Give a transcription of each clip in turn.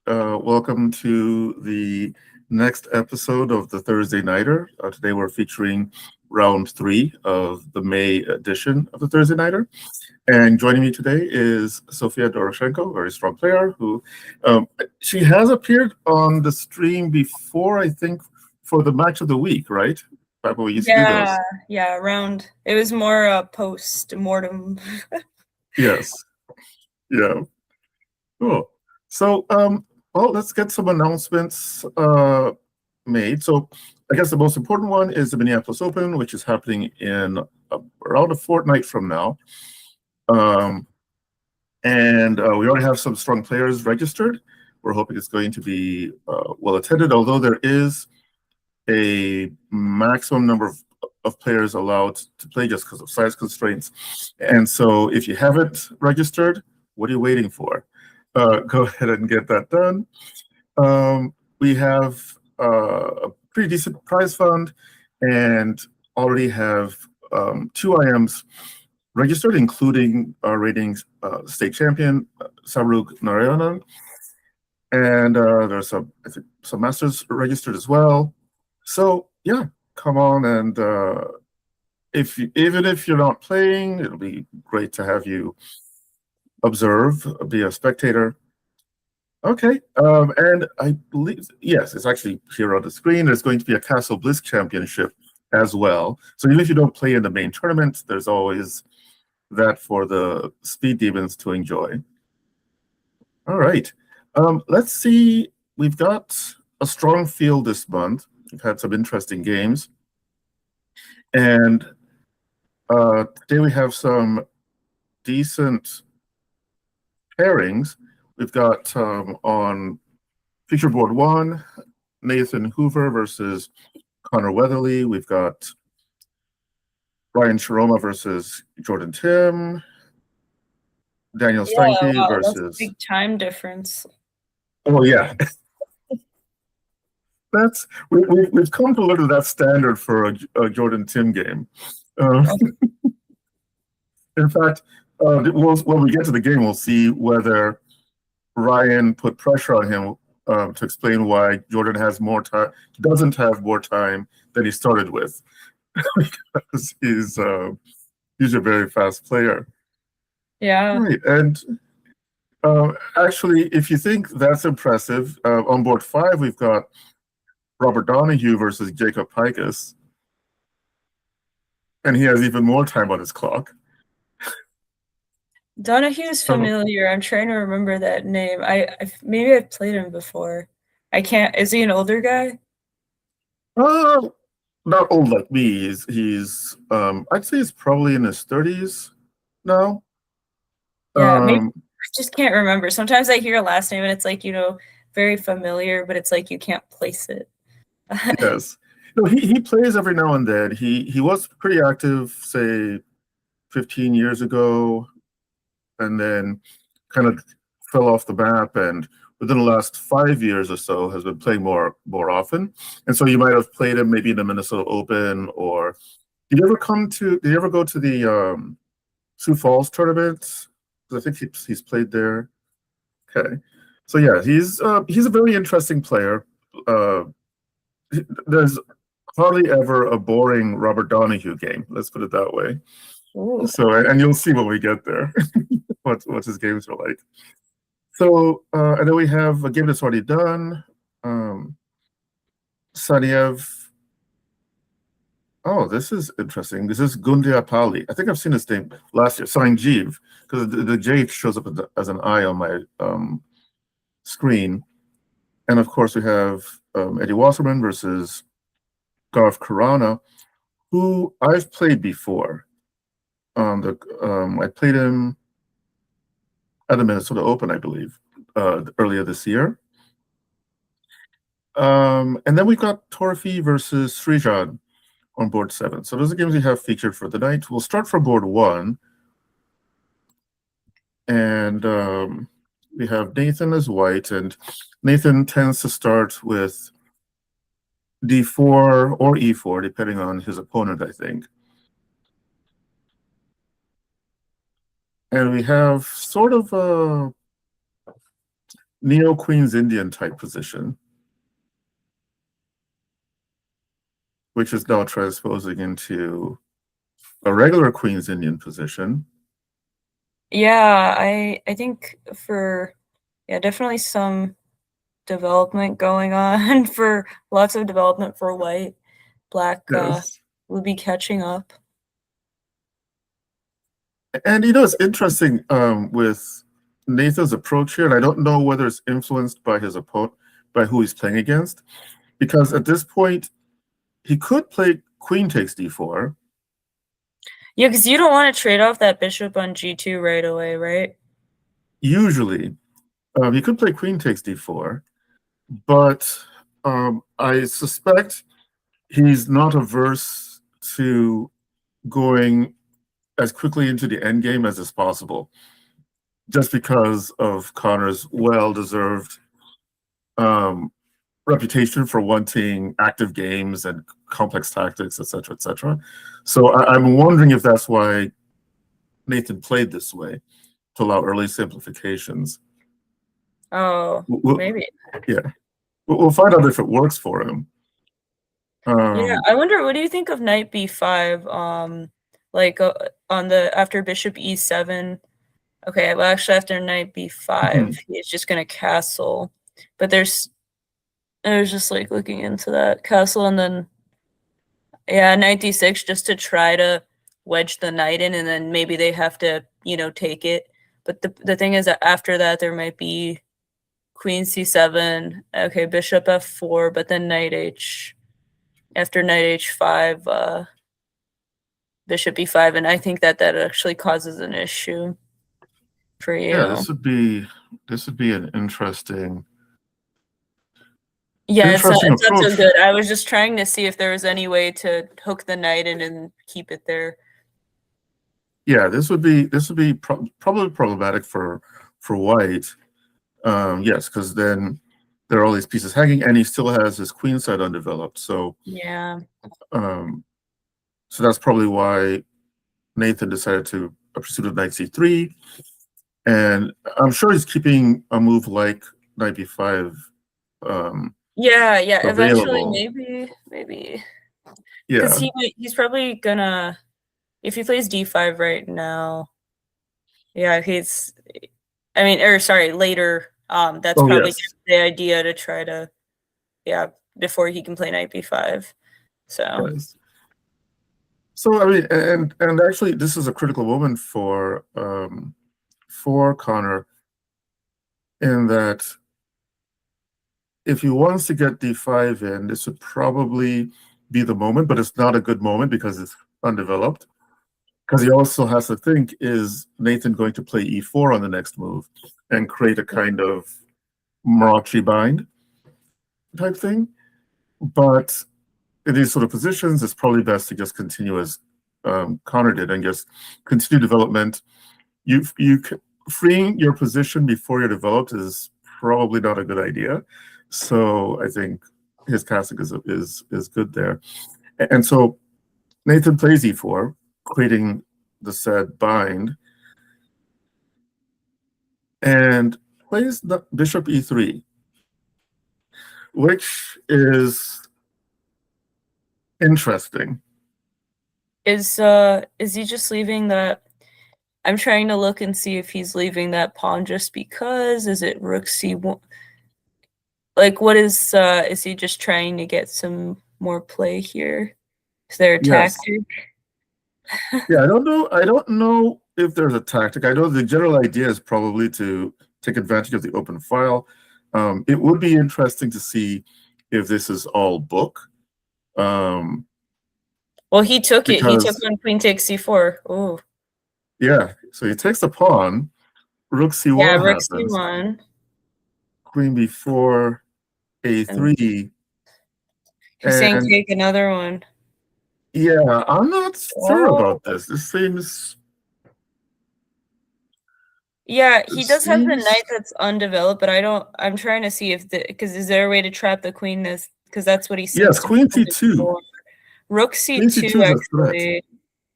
Welcome to the next episode of the Thursday Nighter. Today we're featuring round three of the May edition of the Thursday Nighter. And joining me today is Sofia Doroshenko, a very strong player who she has appeared on the stream before, I think, for the match of the week, right? Back when we used to do those. Around. It was more post-mortem. Yes. Yeah. Cool. So, well, let's get some announcements made. So, I guess the most important one is the Minneapolis Open, which is happening in around a fortnight from now. And we already have some strong players registered. We're hoping it's going to be well attended, although there is a maximum number of players allowed to play just because of size constraints. And so, if you haven't registered, what are you waiting for? Go ahead and get that done. We have a pretty decent prize fund and already have two IMs registered, including our ratings state champion, Sarug Narayanan. And there's some masters registered as well. So yeah, come on, and even if you're not playing, it'll be great to have you observe, be a spectator. Okay, and I believe, yes, it's actually here on the screen. There's going to be a Castle Bliss Championship as well. So even if you don't play in the main tournament, there's always that for the Speed Demons to enjoy. All right, let's see. We've got a strong field this month. We've had some interesting games. And today we have some decent pairings. We've got on feature board one, Nathan Hoover versus Connor Weatherly. We've got Ryan Sharoma versus Jordan Tim. Daniel Steinke versus. That's a big time difference. Oh yeah, we've come to look at that standard for a Jordan Tim game. In fact, when we get to the game, we'll see whether Ryan put pressure on him to explain why Jordan doesn't have more time than he started with, because he's a very fast player. Yeah. Right, and actually, if you think that's impressive, on board five we've got Robert Donahue versus Jacob Pikus, and he has even more time on his clock. Donahue's familiar. I'm trying to remember that name. Maybe I've played him before. I can't. Is he an older guy? Not old like me. He's I'd say he's probably in his 30s now. Yeah, maybe, I just can't remember. Sometimes I hear a last name and it's like, very familiar, but it's like you can't place it. Yes. No, he plays every now and then. He was pretty active, say, 15 years ago, and then kind of fell off the map, and within the last 5 years or so has been playing more often. And so you might have played him maybe in the Minnesota Open, or did you ever go to the Sioux Falls tournament? Because I think he's played there. Okay. So yeah, he's a very interesting player. There's hardly ever a boring Robert Donahue game. Let's put it that way. Ooh. So, and you'll see when we get there what his games are like. So, and then we have a game that's already done. Saniev. Oh, this is interesting. This is Gundia Pali. I think I've seen this name last year. Sanjeev, because the J shows up as an I on my screen. And of course, we have Eddie Wasserman versus Garth Karana, who I've played before. I played him at the Minnesota Open, I believe, earlier this year. And then we've got Torfi versus Srijan on board 7. So those are games we have featured for the night. We'll start from board 1. And we have Nathan as white, and Nathan tends to start with d4 or e4, depending on his opponent, I think. And we have sort of neo Queen's Indian type position, which is now transposing into a regular Queen's Indian position. Yeah, I think definitely some development going on for lots of development for white. Black Yes. would be catching up. And it's interesting with Nathan's approach here, and I don't know whether it's influenced by his opponent, by who he's playing against, because at this point he could play queen takes d4. Yeah, because you don't want to trade off that bishop on g2 right away, right? Usually, he could play queen takes d4, but I suspect he's not averse to going as quickly into the endgame as is possible, just because of Connor's well-deserved reputation for wanting active games and complex tactics, etc., etc. So I'm wondering if that's why Nathan played this way, to allow early simplifications. Oh, maybe. Yeah. We'll find out if it works for him. Yeah, I wonder, what do you think of knight b5? Like on the after bishop e7. Okay, well, actually after knight b5, he's just gonna castle. But I was just like looking into that castle, and then knight d6 just to try to wedge the knight in, and then maybe they have to take it. But the thing is that after that there might be queen c7. Okay, bishop f4, but then knight h. After knight h5, bishop e5, and I think that actually causes an issue for you. Yeah, this would be an interesting. Yeah, it's not so good. I was just trying to see if there was any way to hook the knight in and keep it there. Yeah, this would be probably problematic for white. Yes, because then there are all these pieces hanging, and he still has his queen side undeveloped. So yeah. So that's probably why Nathan decided to pursue knight c3, and I'm sure he's keeping a move like knight b5. Yeah, available. Eventually, maybe. Yeah, because he's probably gonna, if he plays d5 right now. Yeah, later. That's probably the idea, to try to, before he can play knight b5. So. Yes. So I mean, and actually, this is a critical moment for Connor, in that if he wants to get d5 in, this would probably be the moment, but it's not a good moment because it's undeveloped. Because he also has to think, is Nathan going to play e4 on the next move and create a kind of Marachi bind type thing? But in these sort of positions, it's probably best to just continue as Connor did and just continue development. Freeing your position before you're developed is probably not a good idea. So I think his casting is good there. And so Nathan plays e4, creating the said bind, and plays the bishop e3, which is interesting. Is he just leaving that? I'm trying to look and see if he's leaving that pawn just because. Is it rook c1? Like, what is he just trying to get some more play here? Is there a tactic? Yeah, I don't know if there's a tactic. I know the general idea is probably to take advantage of the open file. It would be interesting to see if this is all book. Well, he took it. He took on queen takes c4. Oh. Yeah, so he takes the pawn. Rook c1 yeah, rook happens. c1. Queen b4, a3. He's saying take another one. Yeah, I'm not sure about this. This seems... Yeah, he does have the knight that's undeveloped, but I'm trying to see if because is there a way to trap the queen? Because that's what he seems Yes, queen c2. Rook c2 actually.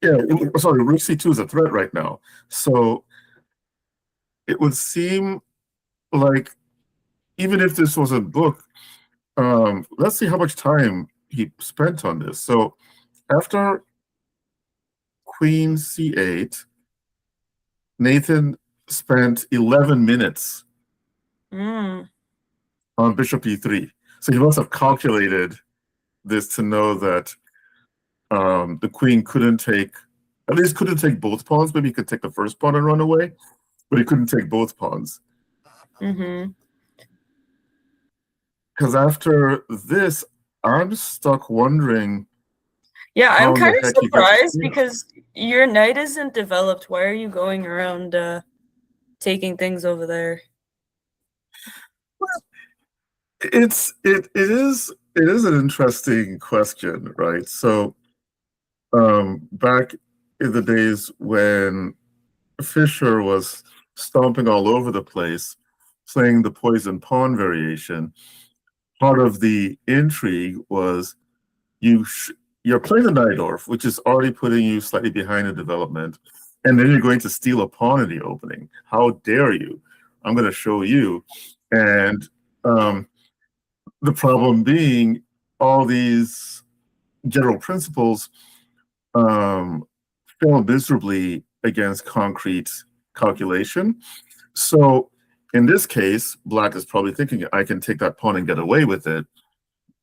Yeah, sorry, rook c2 is a threat right now. So it would seem like even if this was a book, let's see how much time he spent on this. So after Queen C8, Nathan spent 11 minutes on Bishop E3. So he must have calculated this to know that the queen couldn't take both pawns. Maybe he could take the first pawn and run away, but he couldn't take both pawns. Because after this, I'm stuck wondering. Yeah, I'm kind of surprised because your knight isn't developed. Why are you going around taking things over there? It is an interesting question, right? So back in the days when Fischer was stomping all over the place, playing the poison pawn variation, part of the intrigue was you're playing the Najdorf, which is already putting you slightly behind in development, and then you're going to steal a pawn in the opening. How dare you? I'm going to show you. And the problem being all these general principles fail miserably against concrete calculation. So in this case, Black is probably thinking, I can take that pawn and get away with it,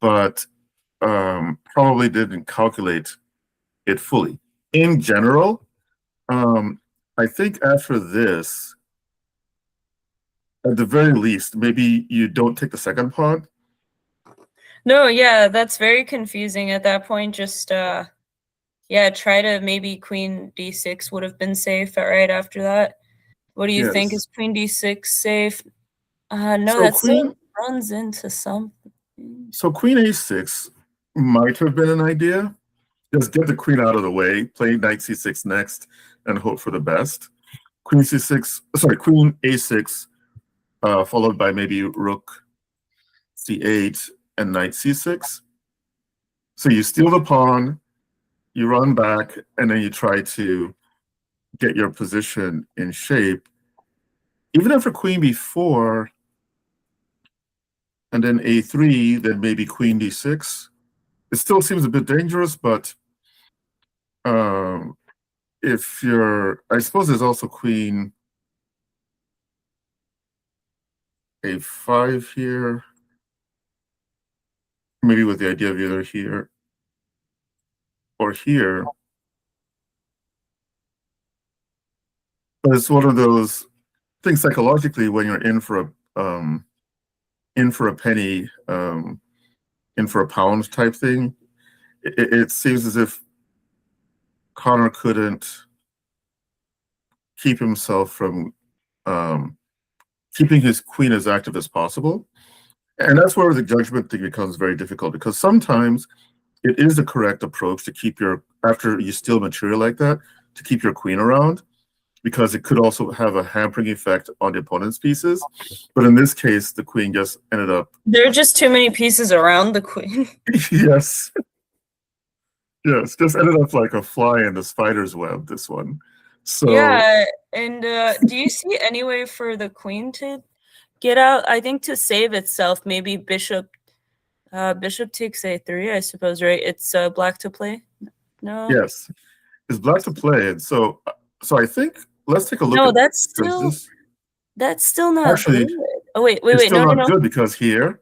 but probably didn't calculate it fully. In general, I think after this, at the very least, maybe you don't take the second pawn. No, yeah, that's very confusing at that point. Just yeah, try to maybe Queen D6 would have been safe right after that. What do you think? Is Queen D6 safe? No, so that still runs into something. So Queen A6 might have been an idea. Just get the queen out of the way, play Knight C6 next, and hope for the best. Queen A6, followed by maybe Rook C8 and Knight C6. So you steal the pawn, you run back, and then you try to get your position in shape. Even after Queen B4, and then A3, then maybe Queen D6. It still seems a bit dangerous, but if you're, I suppose there's also Queen A5 here, maybe with the idea of either here or here. But it's one of those things psychologically when you're in for a penny, in for a pound type thing. It seems as if Connor couldn't keep himself from keeping his queen as active as possible. And that's where the judgment thing becomes very difficult, because sometimes it is the correct approach to keep after you steal material like that, to keep your queen around, because it could also have a hampering effect on the opponent's pieces. But in this case, the queen just ended up... There are just too many pieces around the queen. Yes. Yes, just ended up like a fly in the spider's web, this one. So yeah, and do you see any way for the queen to get out? I think to save itself, maybe bishop takes A3, I suppose, right? It's Black to play. No. Yes, it's Black to play, and so I think let's take a look. No, that's still not actually good. Oh wait, no, good, because here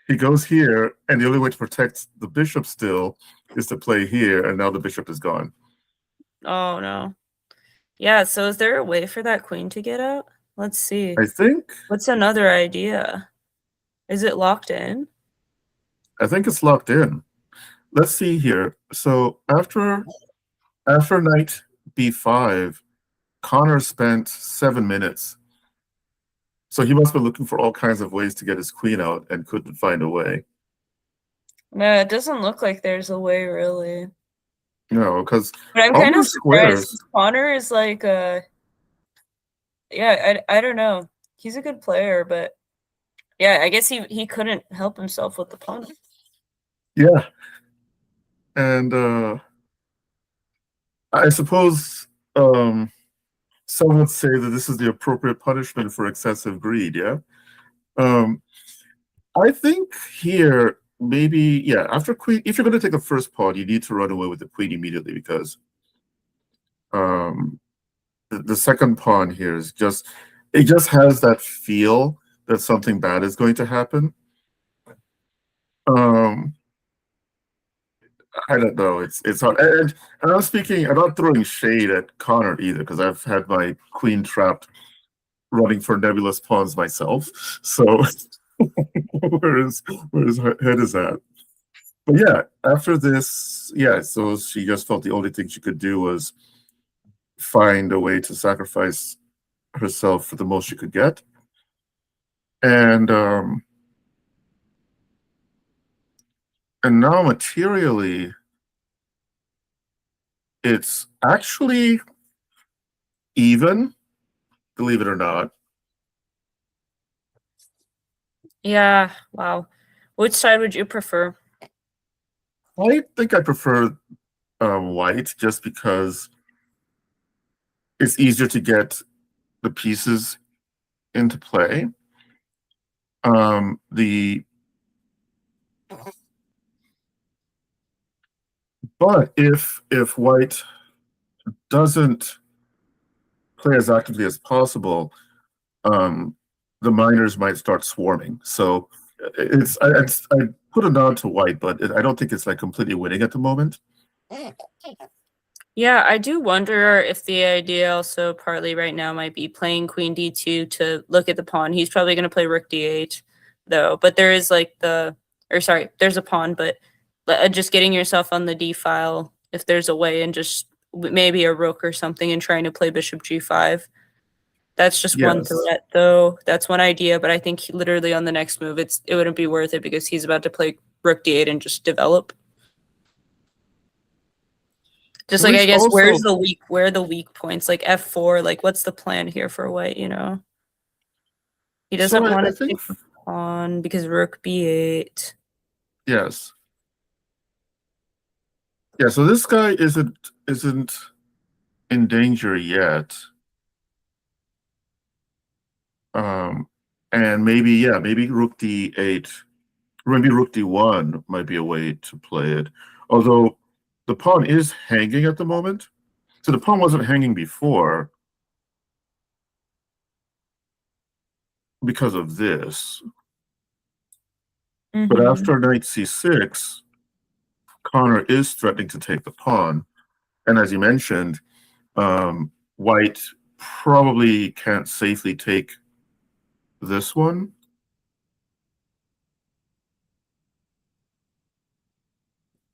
he goes here, and the only way to protect the bishop still is to play here, and now the bishop is gone. Oh no. Yeah, so is there a way for that queen to get out? Let's see. I think. What's another idea? Is it locked in? I think it's locked in. Let's see here. So after Knight B5, Connor spent 7 minutes. So he must have been looking for all kinds of ways to get his queen out and couldn't find a way. No, it doesn't look like there's a way, really. No, because I'm kind of surprised. Connor is like yeah, I don't know. He's a good player, but yeah, I guess he couldn't help himself with the pawn. Yeah. And I suppose so some would say that this is the appropriate punishment for excessive greed. Yeah. Um, I think here maybe yeah. After queen, if you're going to take the first pawn, you need to run away with the queen immediately because um, the second pawn here is just it just has that feel that something bad is going to happen. Um, I don't know. It's hard. And I'm speaking. I'm not throwing shade at Connor either because I've had my queen trapped running for nebulous pawns myself. So where his head is at. But yeah, after this, yeah. So she just felt the only thing she could do was find a way to sacrifice herself for the most she could get, and and now materially, it's actually even, believe it or not. Yeah, wow. Which side would you prefer? I think I prefer white just because it's easier to get the pieces into play. The but if white doesn't play as actively as possible, um, the miners might start swarming. So I put a nod to white, but I don't think it's like completely winning at the moment. Yeah, I do wonder if the idea also partly right now might be playing queen d2 to look at the pawn. He's probably going to play rook d8 though, but there is like there's a pawn, but just getting yourself on the d file if there's a way, and just maybe a rook or something, and trying to play bishop g5. That's just one Yes. threat though. That's one idea, but I think literally on the next move it wouldn't be worth it because he's about to play rook d8 and just develop. Just like, I Which guess, also, where are the weak points? Like f4, like what's the plan here for white, you know? He so doesn't want I to think take the pawn because rook b8. yes, yeah. So this guy isn't in danger yet. Um, and maybe yeah, maybe rook d8, maybe rook d1 might be a way to play it. Although the pawn is hanging at the moment, so the pawn wasn't hanging before because of this. But after knight c6, Connor is threatening to take the pawn, and as you mentioned, white probably can't safely take this one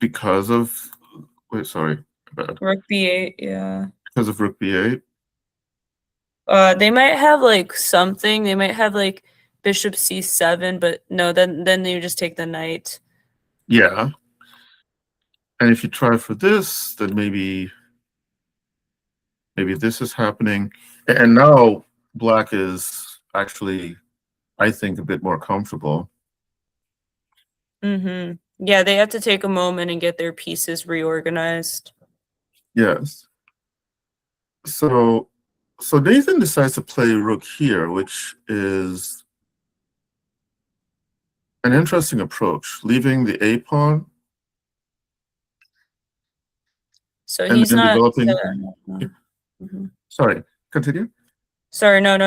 because of wait, sorry, bad. Rook b8, yeah. Because of rook b8. They might have like something. They might have like bishop c7, but no, then you just take the knight. Yeah. And if you try for this, then maybe this is happening. And now black is actually, I think, a bit more comfortable. Yeah, they have to take a moment and get their pieces reorganized. Yes. So Nathan decides to play rook here, which is an interesting approach, leaving the a pawn So and he's then not. developing. Sorry, continue. Sorry, no.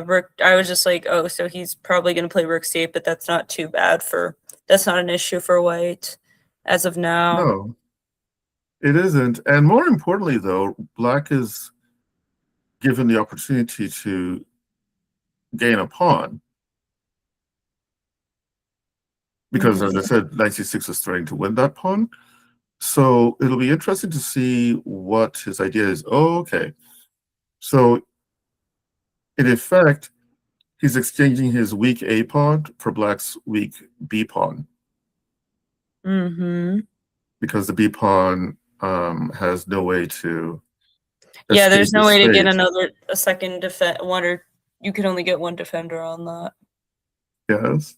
Rook. I was just like, oh, so he's probably going to play rook c8, but that's not too bad for. That's not an issue for white, as of now. No, it isn't. And more importantly, though, black is given the opportunity to gain a pawn. Because, as I said, knight c6 is starting to win that pawn. So it'll be interesting to see what his idea is. Oh, okay. So, in effect, he's exchanging his weak a pawn for black's weak b pawn. Because the b pawn has no way to. Yeah, there's no way to get a second defend one, or you can only get one defender on that. Yes.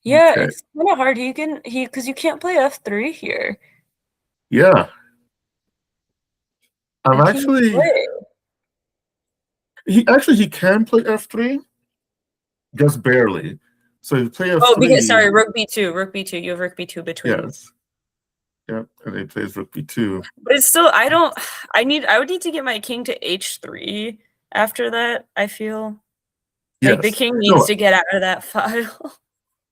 Yeah, okay. It's kind of hard. Because you can't play f3 here. Yeah. I'm What can he actually play? he can play f3, just barely. So if you play Oh, because f3, sorry, rook b2, rook b2. You have rook b2 between. yes. Yep, and he plays rook b2. But it's still, I would need to get my king to h3 after that, I feel. Like the Yes. king needs No, to get out of that file.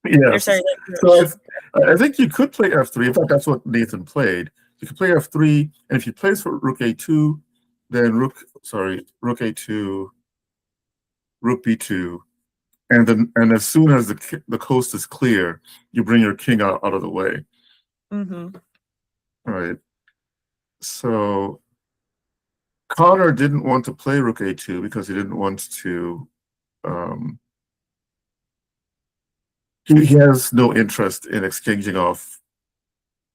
Or yes. sorry, So I think you could play f3. In fact, that's what Nathan played. You could play f3, and if he plays for rook a2, then rook a2, rook b2, and as soon as the coast is clear, you bring your king out of the way. Mm-hmm. All right. So Connor didn't want to play rook a2 because he didn't want to. He has no interest in exchanging off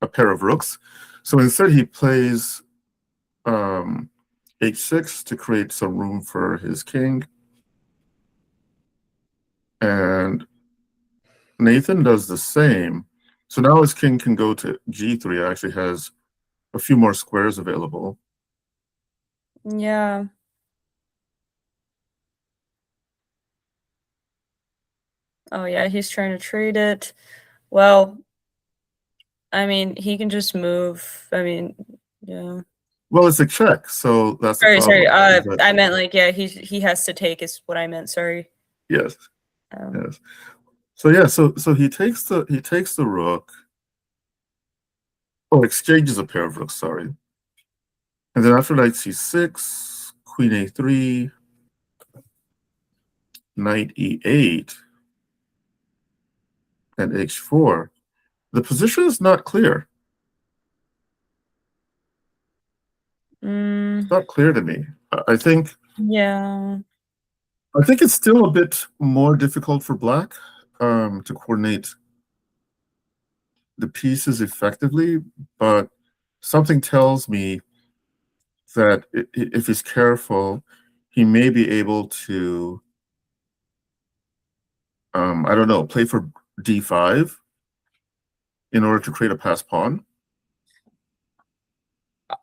a pair of rooks, so instead he plays h6 to create some room for his king, and Nathan does the same. So now his king can go to g3. It actually has a few more squares available. Yeah. Oh yeah, he's trying to trade it. Well, I mean, he can just move. I mean, yeah. Well, it's a check, so that's the Sorry. problem. I meant like, yeah, he has to take is what I meant. Sorry. Yes. Yes. So yeah, so he takes the rook, or exchanges a pair of rooks, sorry. And then after knight c6, queen a3, knight e8, and h4, the position is not clear. It's not clear to me. I think it's still a bit more difficult for black to coordinate the pieces effectively, but something tells me that if he's careful, he may be able to, I don't know, play for d5 in order to create a pass pawn.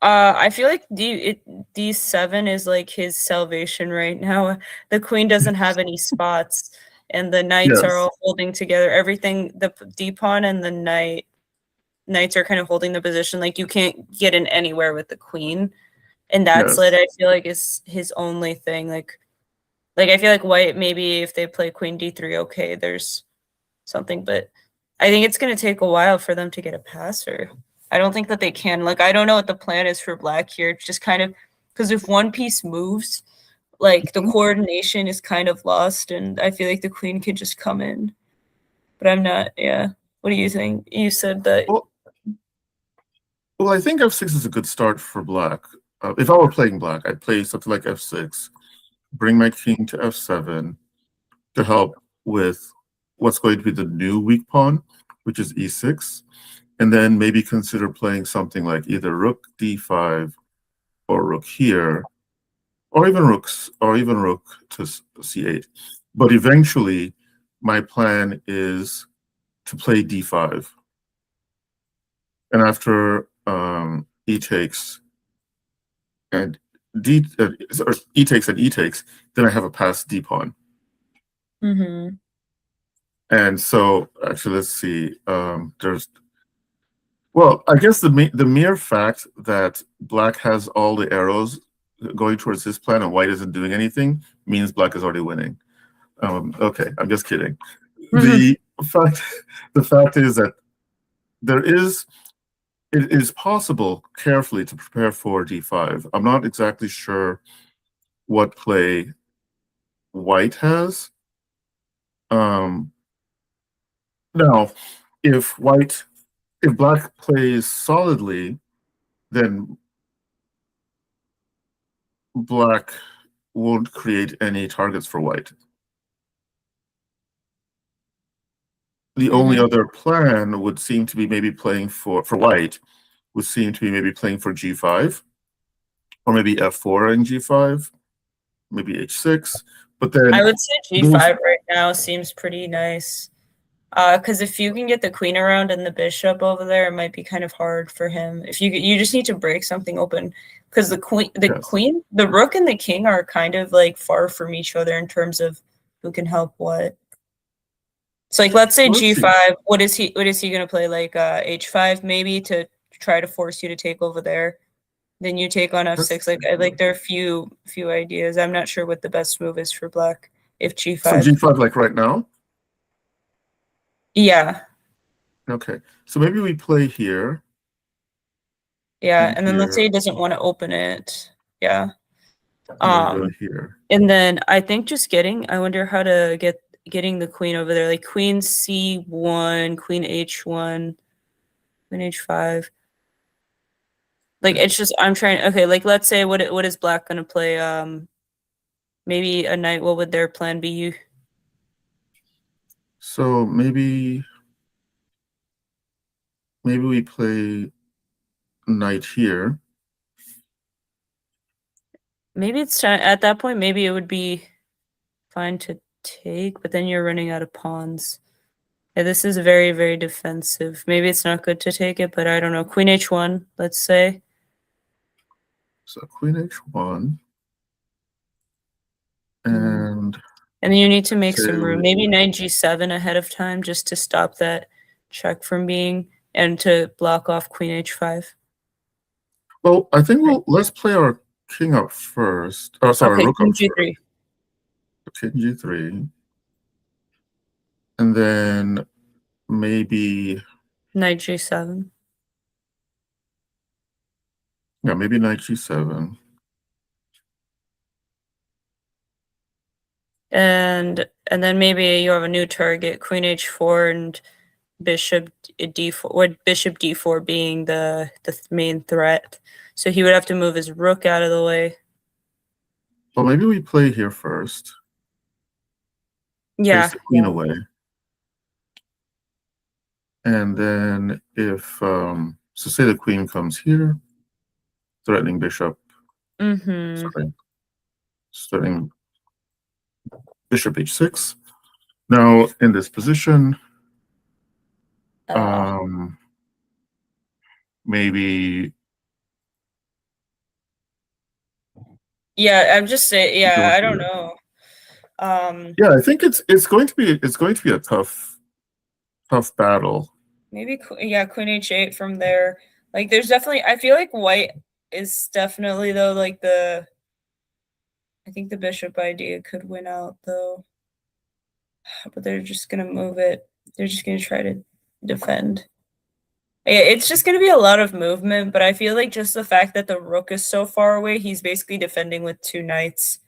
I feel like D7 is like his salvation right now. The queen doesn't have any spots, and the knights are all holding together. Everything, the D pawn and the knights are kind of holding the position. Like you can't get in anywhere with the queen, and that's like I feel like is his only thing. Like I feel like white maybe if they play queen D3, okay, there's something, but I think it's gonna take a while for them to get a passer. I don't think that they can. Like, I don't know what the plan is for black here. It's just kind of because if one piece moves, like the coordination is kind of lost, and I feel like the queen could just come in. But I'm not. Yeah. What do you think? You said that. Well, I think f6 is a good start for black. If I were playing black, I'd play something like f6, bring my king to f7 to help with what's going to be the new weak pawn, which is e6. And then maybe consider playing something like either rook d5 or rook here, or even rook to c8. But eventually, my plan is to play d5. And after e takes and e takes and e takes, then I have a passed d pawn. Mm-hmm. And so, actually, let's see. Well, I guess the mere fact that black has all the arrows going towards his plan and white isn't doing anything means black is already winning. Okay, I'm just kidding. The fact is that it is possible carefully to prepare for d5. I'm not exactly sure what play white has. Now, if black plays solidly, then black won't create any targets for white. The only other plan would seem to be maybe playing for white, would seem to be maybe playing for g5, or maybe f4 and g5, maybe h6. But then I would say g5 right now seems pretty nice. Because if you can get the queen around and the bishop over there, it might be kind of hard for him. If you just need to break something open, because the rook and the king are kind of like far from each other in terms of who can help what. So like, let's say G5. What is he gonna play? Like H5 maybe to try to force you to take over there. Then you take on F6. Like there are few ideas. I'm not sure what the best move is for black. If G5. So G5 like right now? Yeah. Okay. So maybe we play here. Yeah, and then let's say he doesn't want to open it. Yeah. Go here. And then I think I wonder how to getting the queen over there. Like queen C1, queen H1, queen H5. Like it's just I'm trying. Okay, like let's say what is black gonna play? Maybe a knight. What would their plan be? So maybe we play knight here. Maybe it's time at that point. Maybe it would be fine to take, but then you're running out of pawns. Yeah, this is very, very defensive. Maybe it's not good to take it, but I don't know. Queen H1, let's say. So queen H1. And you need to make some room. Maybe knight G7 ahead of time just to stop that check from being and to block off queen H5. Well, I think let's play our king up first. Oh, sorry, okay, rook king up G3. King G3. And then maybe knight G7. Yeah, maybe knight G7. And then maybe you have a new target, queen H4 and bishop D4, or bishop D4 being the main threat. So he would have to move his rook out of the way. Well, maybe we play here first. Yeah. Chase the queen away. And then if, so say the queen comes here, threatening bishop. Starting bishop H6. Now in this position, maybe. Yeah, I'm just saying. Yeah, I don't know. Yeah, I think it's going to be a tough battle. Maybe queen H8 from there. Like, there's definitely. I feel like white is definitely though like the. I think the bishop idea could win out though. But they're just gonna move it. They're just gonna try to defend. Yeah, it's just gonna be a lot of movement, but I feel like just the fact that the rook is so far away, he's basically defending with two knights.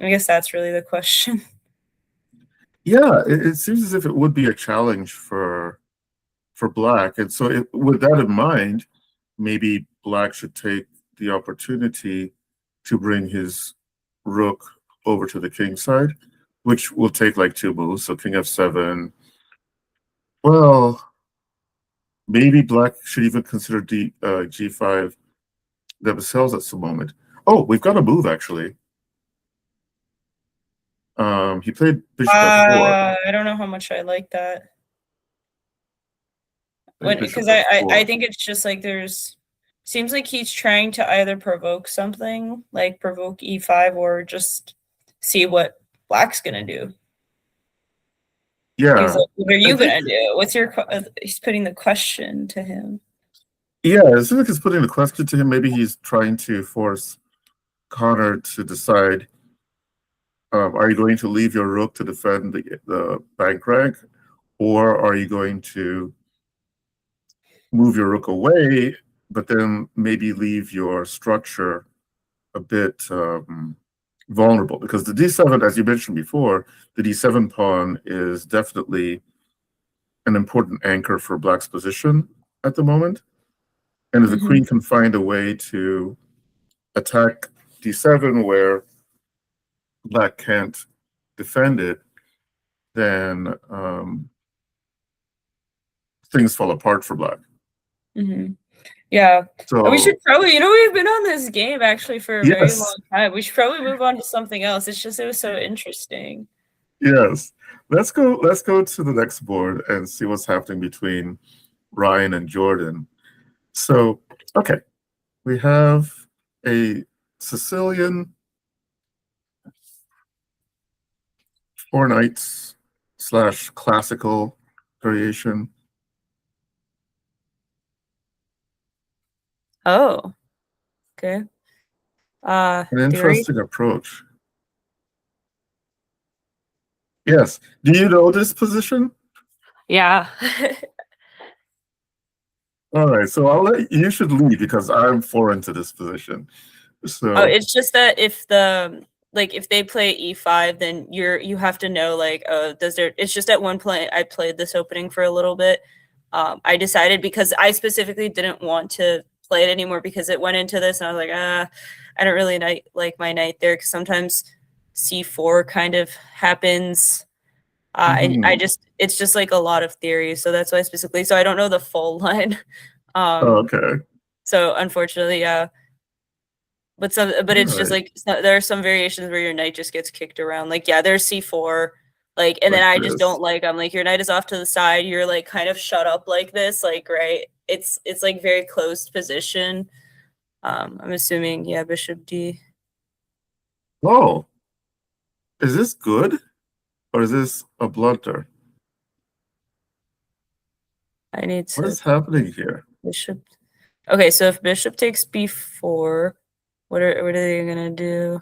I guess that's really the question. Yeah, it seems as if it would be a challenge for black, and so with that in mind, maybe black should take the opportunity to bring his rook over to the king side, which will take like 2 moves. So king f7. Well, maybe black should even consider g5 themselves at some moment. Oh, we've got a move actually. He played bishop f4. I don't know how much I like that. Because I think it's just like seems like he's trying to either provoke something, like provoke e5, or just see what black's gonna do. Yeah. He's like, what are you gonna do? What's your? He's putting the question to him. Yeah, it seems like he's putting the question to him. Maybe he's trying to force Connor to decide: are you going to leave your rook to defend the bank rank, or are you going to move your rook away, but then maybe leave your structure a bit vulnerable? Because the d7, as you mentioned before, the d7 pawn is definitely an important anchor for black's position at the moment. And if the queen can find a way to attack d7 where black can't defend it, then things fall apart for black. Yeah. So we should probably, we've been on this game actually for a very long time. We should probably move on to something else. It's just, it was so interesting. Yes. Let's go to the next board and see what's happening between Ryan and Jordan. So, okay, we have a Sicilian 4 knights / classical variation. Oh, okay. An Theory? interesting approach. Yes. Do you know this position? Yeah. All right, so you should lead because I'm foreign to this position. So Oh, it's just that if they play e5, then you have to know like, oh, it's just at one point I played this opening for a little bit. I decided because I specifically didn't want to play it anymore because it went into this and I was like, I don't really like my knight there because sometimes c4 kind of happens. And it's just like a lot of theories, so that's why specifically. So I don't know the full line. okay. So unfortunately, yeah. But it's just like there are some variations where your knight just gets kicked around. Like, yeah, there's c4, like, and then I just don't like. I'm like, your knight is off to the side. You're like kind of shut up like this, like, right? It's like very closed position. I'm assuming, yeah, bishop d. Oh, is this good or is this a blunder? I need to. What is happening here? Bishop. Okay, so if bishop takes b4, what are they gonna do?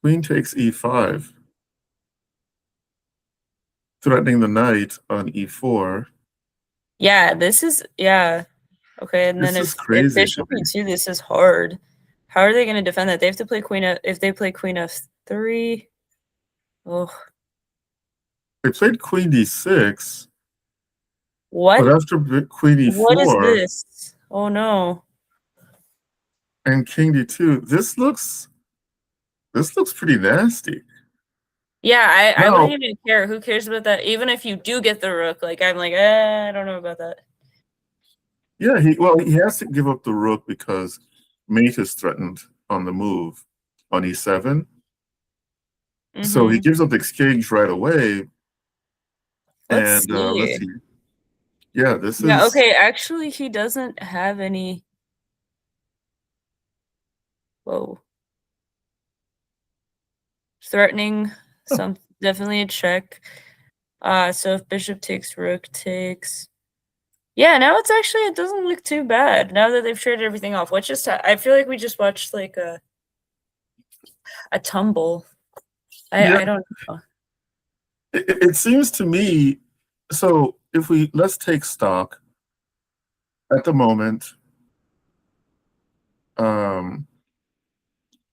Queen takes e5, threatening the knight on e4. Yeah, this is okay. And This then is if crazy bishop e2, this is hard. How are they going to defend that? They have to play queen. If they play queen f3, oh, they played queen d6. what? But after queen e4, What is this? Oh no! And king d2, this looks pretty nasty. Yeah, I wouldn't even care. Who cares about that? Even if you do get the rook, like I'm like, I don't know about that. Yeah, he has to give up the rook because mate is threatened on the move on e7. So he gives up the exchange right away. Let's And let's see. see. Yeah, this Yeah, is okay. Actually, he doesn't have any. Whoa. Threatening some definitely a check. So if bishop takes, rook takes. Yeah, now it doesn't look too bad now that they've traded everything off. I feel like we just watched like a tumble. I don't know. it seems to me. So if let's take stock at the moment,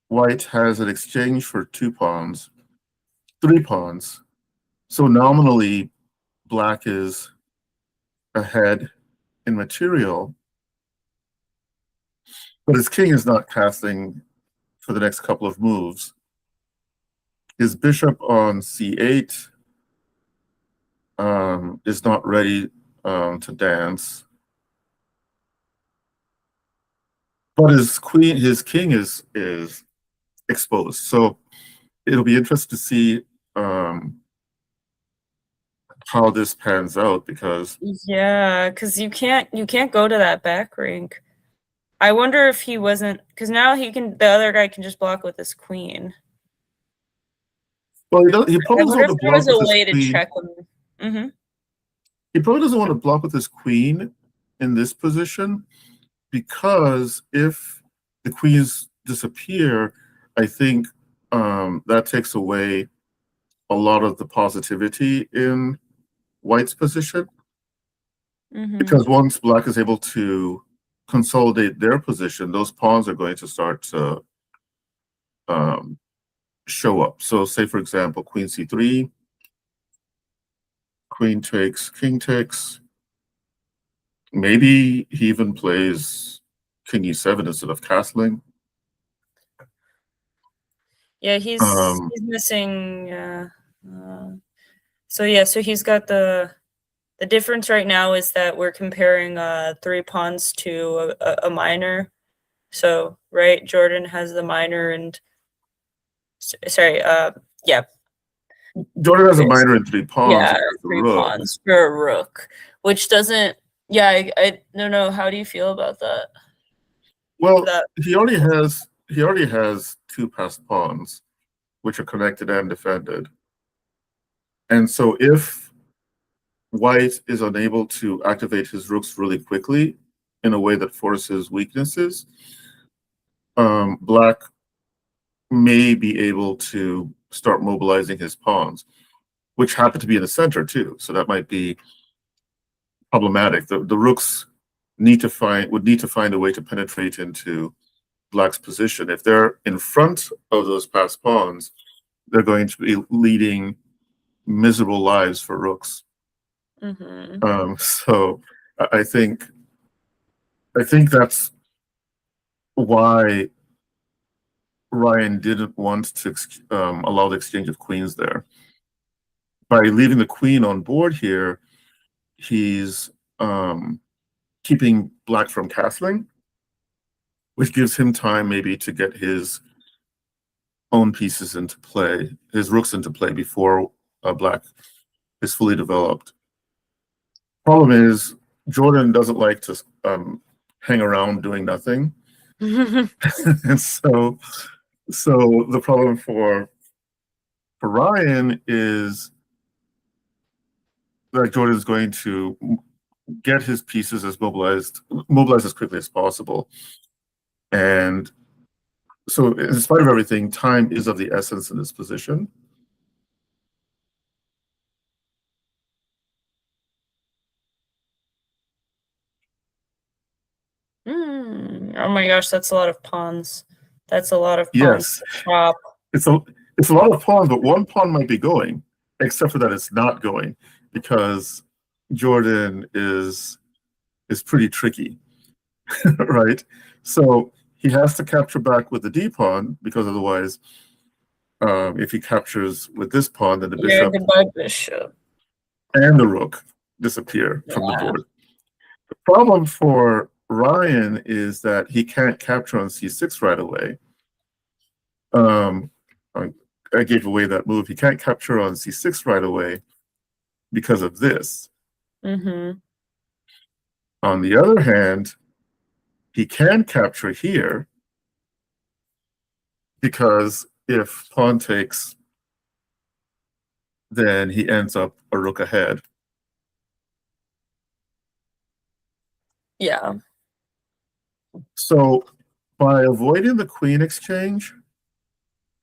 white has an exchange for 2 pawns, 3 pawns. So nominally, black is ahead in material, but his king is not casting for the next couple of moves. His bishop on c8 is not ready to dance, but his king is exposed. So it'll be interesting to see how this pans out because you can't go to that back rank. I wonder if he wasn't because now the other guy can just block with his queen. Well, he probably doesn't want to block with his queen. Check him. He probably doesn't want to block with his queen in this position because if the queens disappear, I think that takes away a lot of the positivity in white's position. Because once black is able to consolidate their position, those pawns are going to start to show up. So say, for example, queen c3, queen takes, king takes. Maybe he even plays king e7 instead of castling. Yeah, he's missing. So he's got the difference right now is that we're comparing 3 pawns to a minor. So right, Jordan has the minor and sorry, yeah. Jordan has a miner in 3 pawns. Yeah, 3 pawns for a rook, which doesn't. Yeah, I don't know. How do you feel about that? Well, he already has 2 passed pawns, which are connected and defended. And so if White is unable to activate his rooks really quickly in a way that forces weaknesses, Black may be able to start mobilizing his pawns, which happen to be in the center too. So that might be problematic. The rooks would need to find a way to penetrate into Black's position. If they're in front of those passed pawns, they're going to be leading miserable lives for rooks. So I think that's why Ryan didn't want to allow the exchange of queens there. By leaving the queen on board here, he's keeping Black from castling, which gives him time maybe to get his own pieces into play, his rooks into play before Black is fully developed. Problem is, Jordan doesn't like to hang around doing nothing. And so the problem for Ryan is that Jordan is going to get his pieces mobilized as quickly as possible. And so in spite of everything, time is of the essence in this position. Oh my gosh, that's a lot of pawns. That's a lot of pawns. Yes. It's a lot of pawns, but one pawn might be going, except for that it's not going, because Jordan is pretty tricky, right? So he has to capture back with the D pawn, because otherwise, if he captures with this pawn, then the bishop and the rook disappear from the board. The problem for Ryan is that he can't capture on c6 right away. I gave away that move. He can't capture on c6 right away because of this. On the other hand, he can capture here because if pawn takes, then he ends up a rook ahead. Yeah. So by avoiding the queen exchange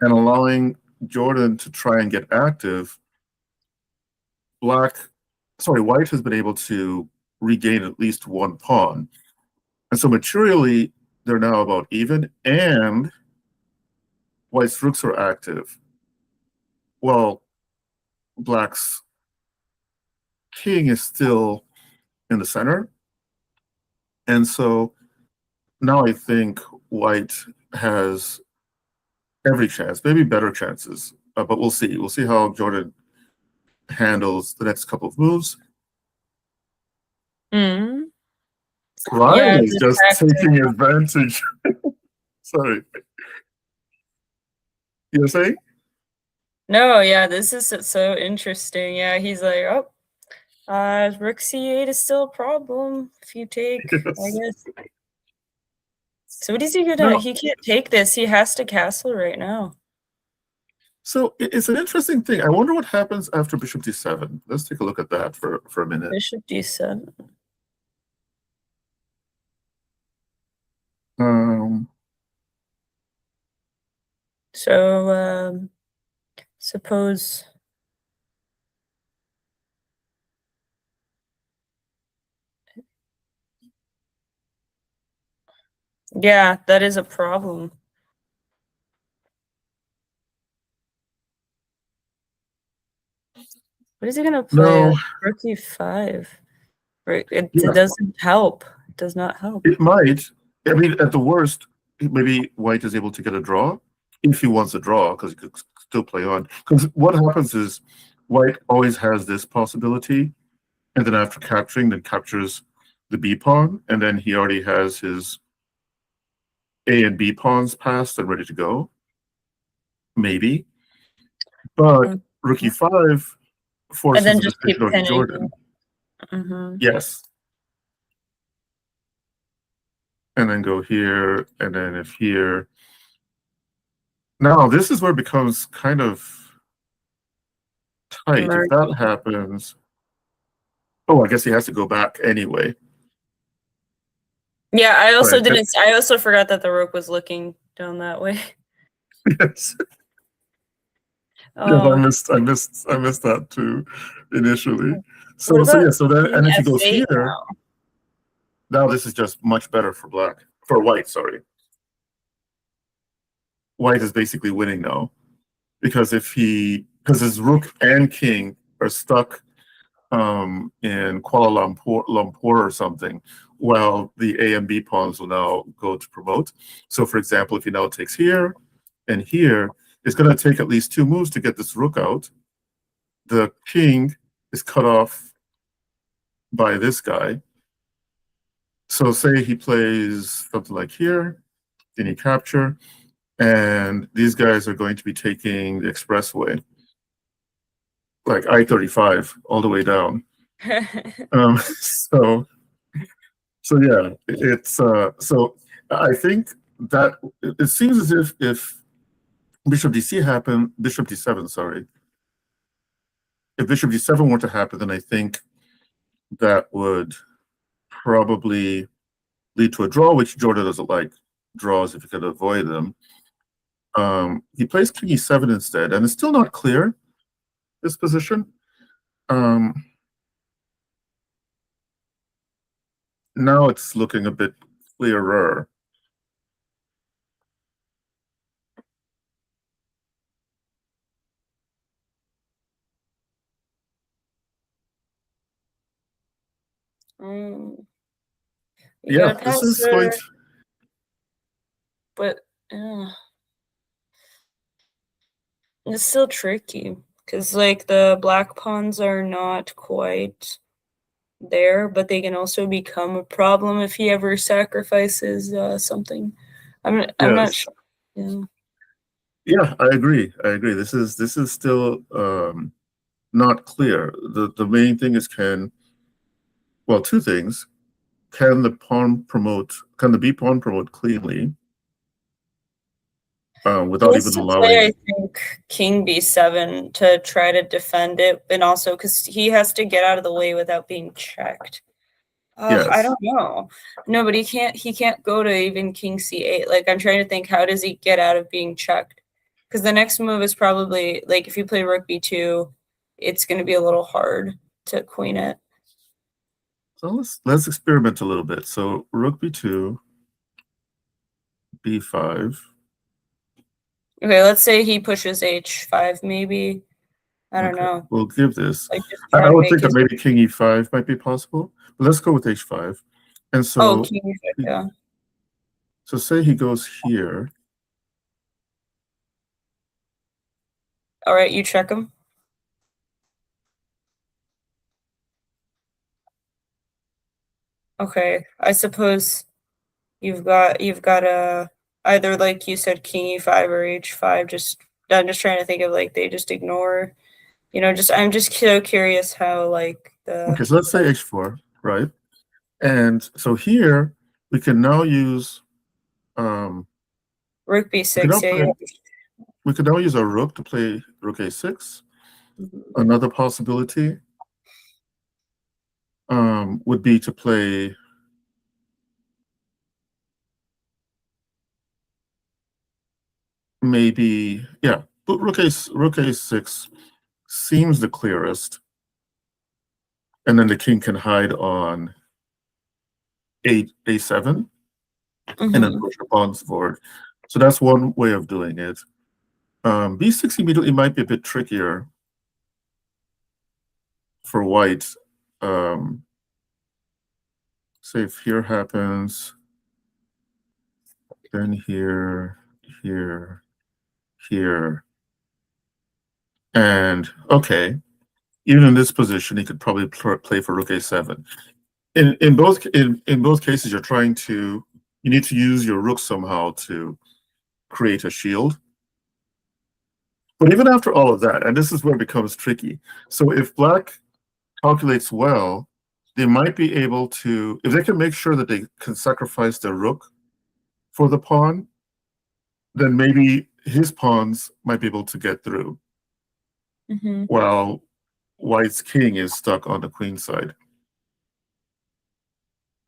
and allowing Jordan to try and get active, White has been able to regain at least one pawn. And so materially, they're now about even, and White's rooks are active. Well, Black's king is still in the center. And so now I think White has every chance, maybe better chances, but we'll see. We'll see how Jordan handles the next couple of moves. Ryan is just taking advantage. Sorry. You were saying? No, yeah, this is so interesting. Yeah, he's like, oh, rook c8 is still a problem if you take, yes. I guess. So what is he gonna? He can't take this. He has to castle right now. So it's an interesting thing. I wonder what happens after bishop d7. Let's take a look at that for a minute. Bishop d7. So suppose. Yeah, that is a problem. What is he gonna play? Rook e5. It doesn't help. It does not help. It might. I mean, at the worst, maybe White is able to get a draw if he wants a draw, because he could still play on. Because what happens is White always has this possibility, and then after capturing, then captures the B pawn, and then he already has his A and B pawns passed and ready to go. Maybe. But rook e5 forces And then the just keep decision on pinning. Jordan. Mm-hmm. Yes. And then go here, and then if here. Now, this is where it becomes kind of tight. If that happens, oh, I guess he has to go back anyway. Yeah, I also didn't. I also forgot that the rook was looking down that way. Yes. Oh. Yes, I missed that too initially. So yeah, so then, and if he goes here, now this is just much better for white, sorry. White is basically winning now. Because because his rook and king are stuck in Kuala Lumpur or something, while the A and B pawns will now go to promote. So for example, if he now takes here and here, it's going to take at least 2 moves to get this rook out. The king is cut off by this guy. So say he plays something like here, then he capture, and these guys are going to be taking the expressway, like I-35 all the way down. So yeah, it's so I think that it seems as if Bishop D7, sorry. If Bishop D7 were to happen, then I think that would probably lead to a draw, which Jordan doesn't like draws if you could avoid them. He plays King E7 instead, and it's still not clear, this position. Now it's looking a bit clearer. Yeah, this is going to... But it's still tricky because like the black pawns are not quite there, but they can also become a problem if he ever sacrifices something. I'm not sure. Yeah, I agree. This is still not clear. The main thing is two things. Can the B pawn promote cleanly? Without even allowing. I think King B7 to try to defend it, and also because he has to get out of the way without being checked. Yes. I don't know. No, but he can't go to even King C8. Like I'm trying to think, how does he get out of being checked? Because the next move is probably like if you play Rook B2, it's going to be a little hard to queen it. So let's experiment a little bit. So Rook B2, B5. Okay, let's say he pushes H5, maybe. I don't know. We'll give this. I would think that maybe King E5 might be possible. But let's go with H5. And so, King E5, yeah. So say he goes here. All right, you check him. Okay, I suppose you've got a either like you said King E5 or H5. I'm just trying to think of like they just ignore, I'm just so curious how like the. Okay, so let's say H4, right? And so here we can now use Rook B6. We could now use our rook to play Rook A6. Another possibility would be to play maybe, but Rook A6 seems the clearest. And then the king can hide on A7 and then push the pawns forward. So that's one way of doing it. B6 immediately might be a bit trickier for white. Say if here happens, then here, and okay, even in this position, he could probably play for Rook A7. In both cases, you need to use your rook somehow to create a shield. But even after all of that, and this is where it becomes tricky. So if black calculates well, they might be able to, if they can make sure that they can sacrifice their rook for the pawn, then maybe his pawns might be able to get through, while white's king is stuck on the queen side.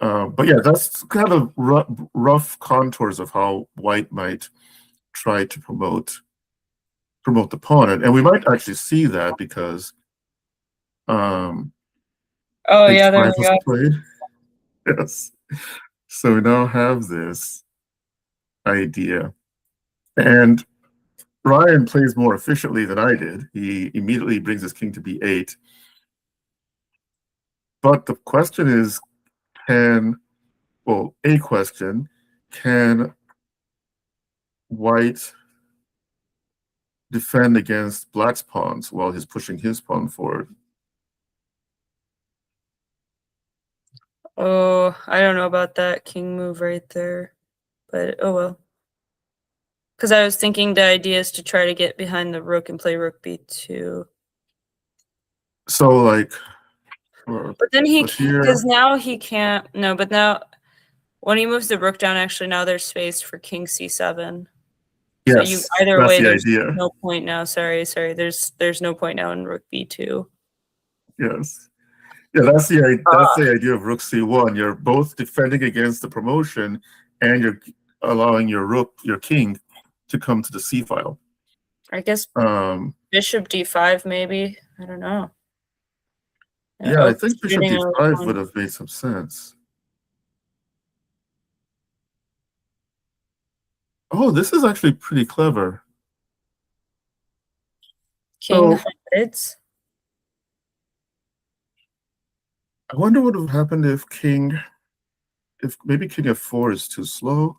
But yeah, that's kind of rough contours of how white might try to promote the pawn, and we might actually see that because oh yeah, there we go. Played. Yes, so we now have this idea, and Ryan plays more efficiently than I did. He immediately brings his king to b8, but the question is, can white defend against black's pawns while he's pushing his pawn forward? Oh, I don't know about that king move right there, but oh well. Because I was thinking the idea is to try to get behind the rook and play rook b2. So like, but then he, because now he can't. No, but now when he moves the rook down, actually now there's space for king c7. Yes, so you either way, there's no point now. Sorry. There's no point now in rook b2. Yes. Yeah, that's the idea of rook c1. You're both defending against the promotion, and you're allowing your king, to come to the c file. I guess bishop d5 maybe. I don't know. Yeah, I think bishop d5 would have made some sense. Oh, this is actually pretty clever. King hides. I wonder what would have happened if maybe king f4 is too slow.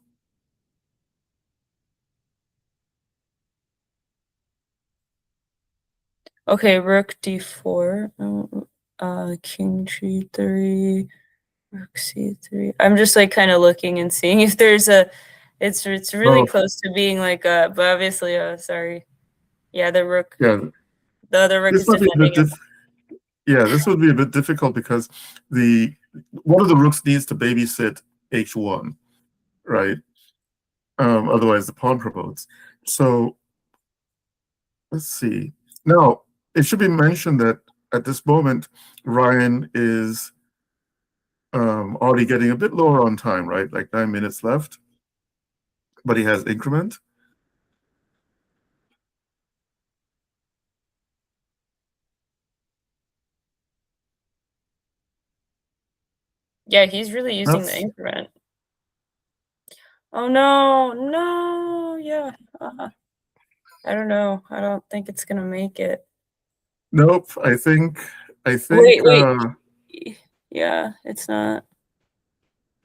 Okay, rook d4, king g3, rook c3. I'm just like kind of looking and seeing if there's it's really close to being like but obviously sorry. Yeah, the rook. Yeah. The other rook is defending. Yeah, this would be a bit difficult because one of the rooks needs to babysit h1, right? Otherwise the pawn promotes. So let's see. Now, it should be mentioned that at this moment, Ryan is already getting a bit lower on time, right? Like 9 minutes left, but he has increment. Yeah, he's really using the increment. Oh no, yeah. I don't know. I don't think it's gonna make it. Nope. I think. Wait. Yeah, it's not.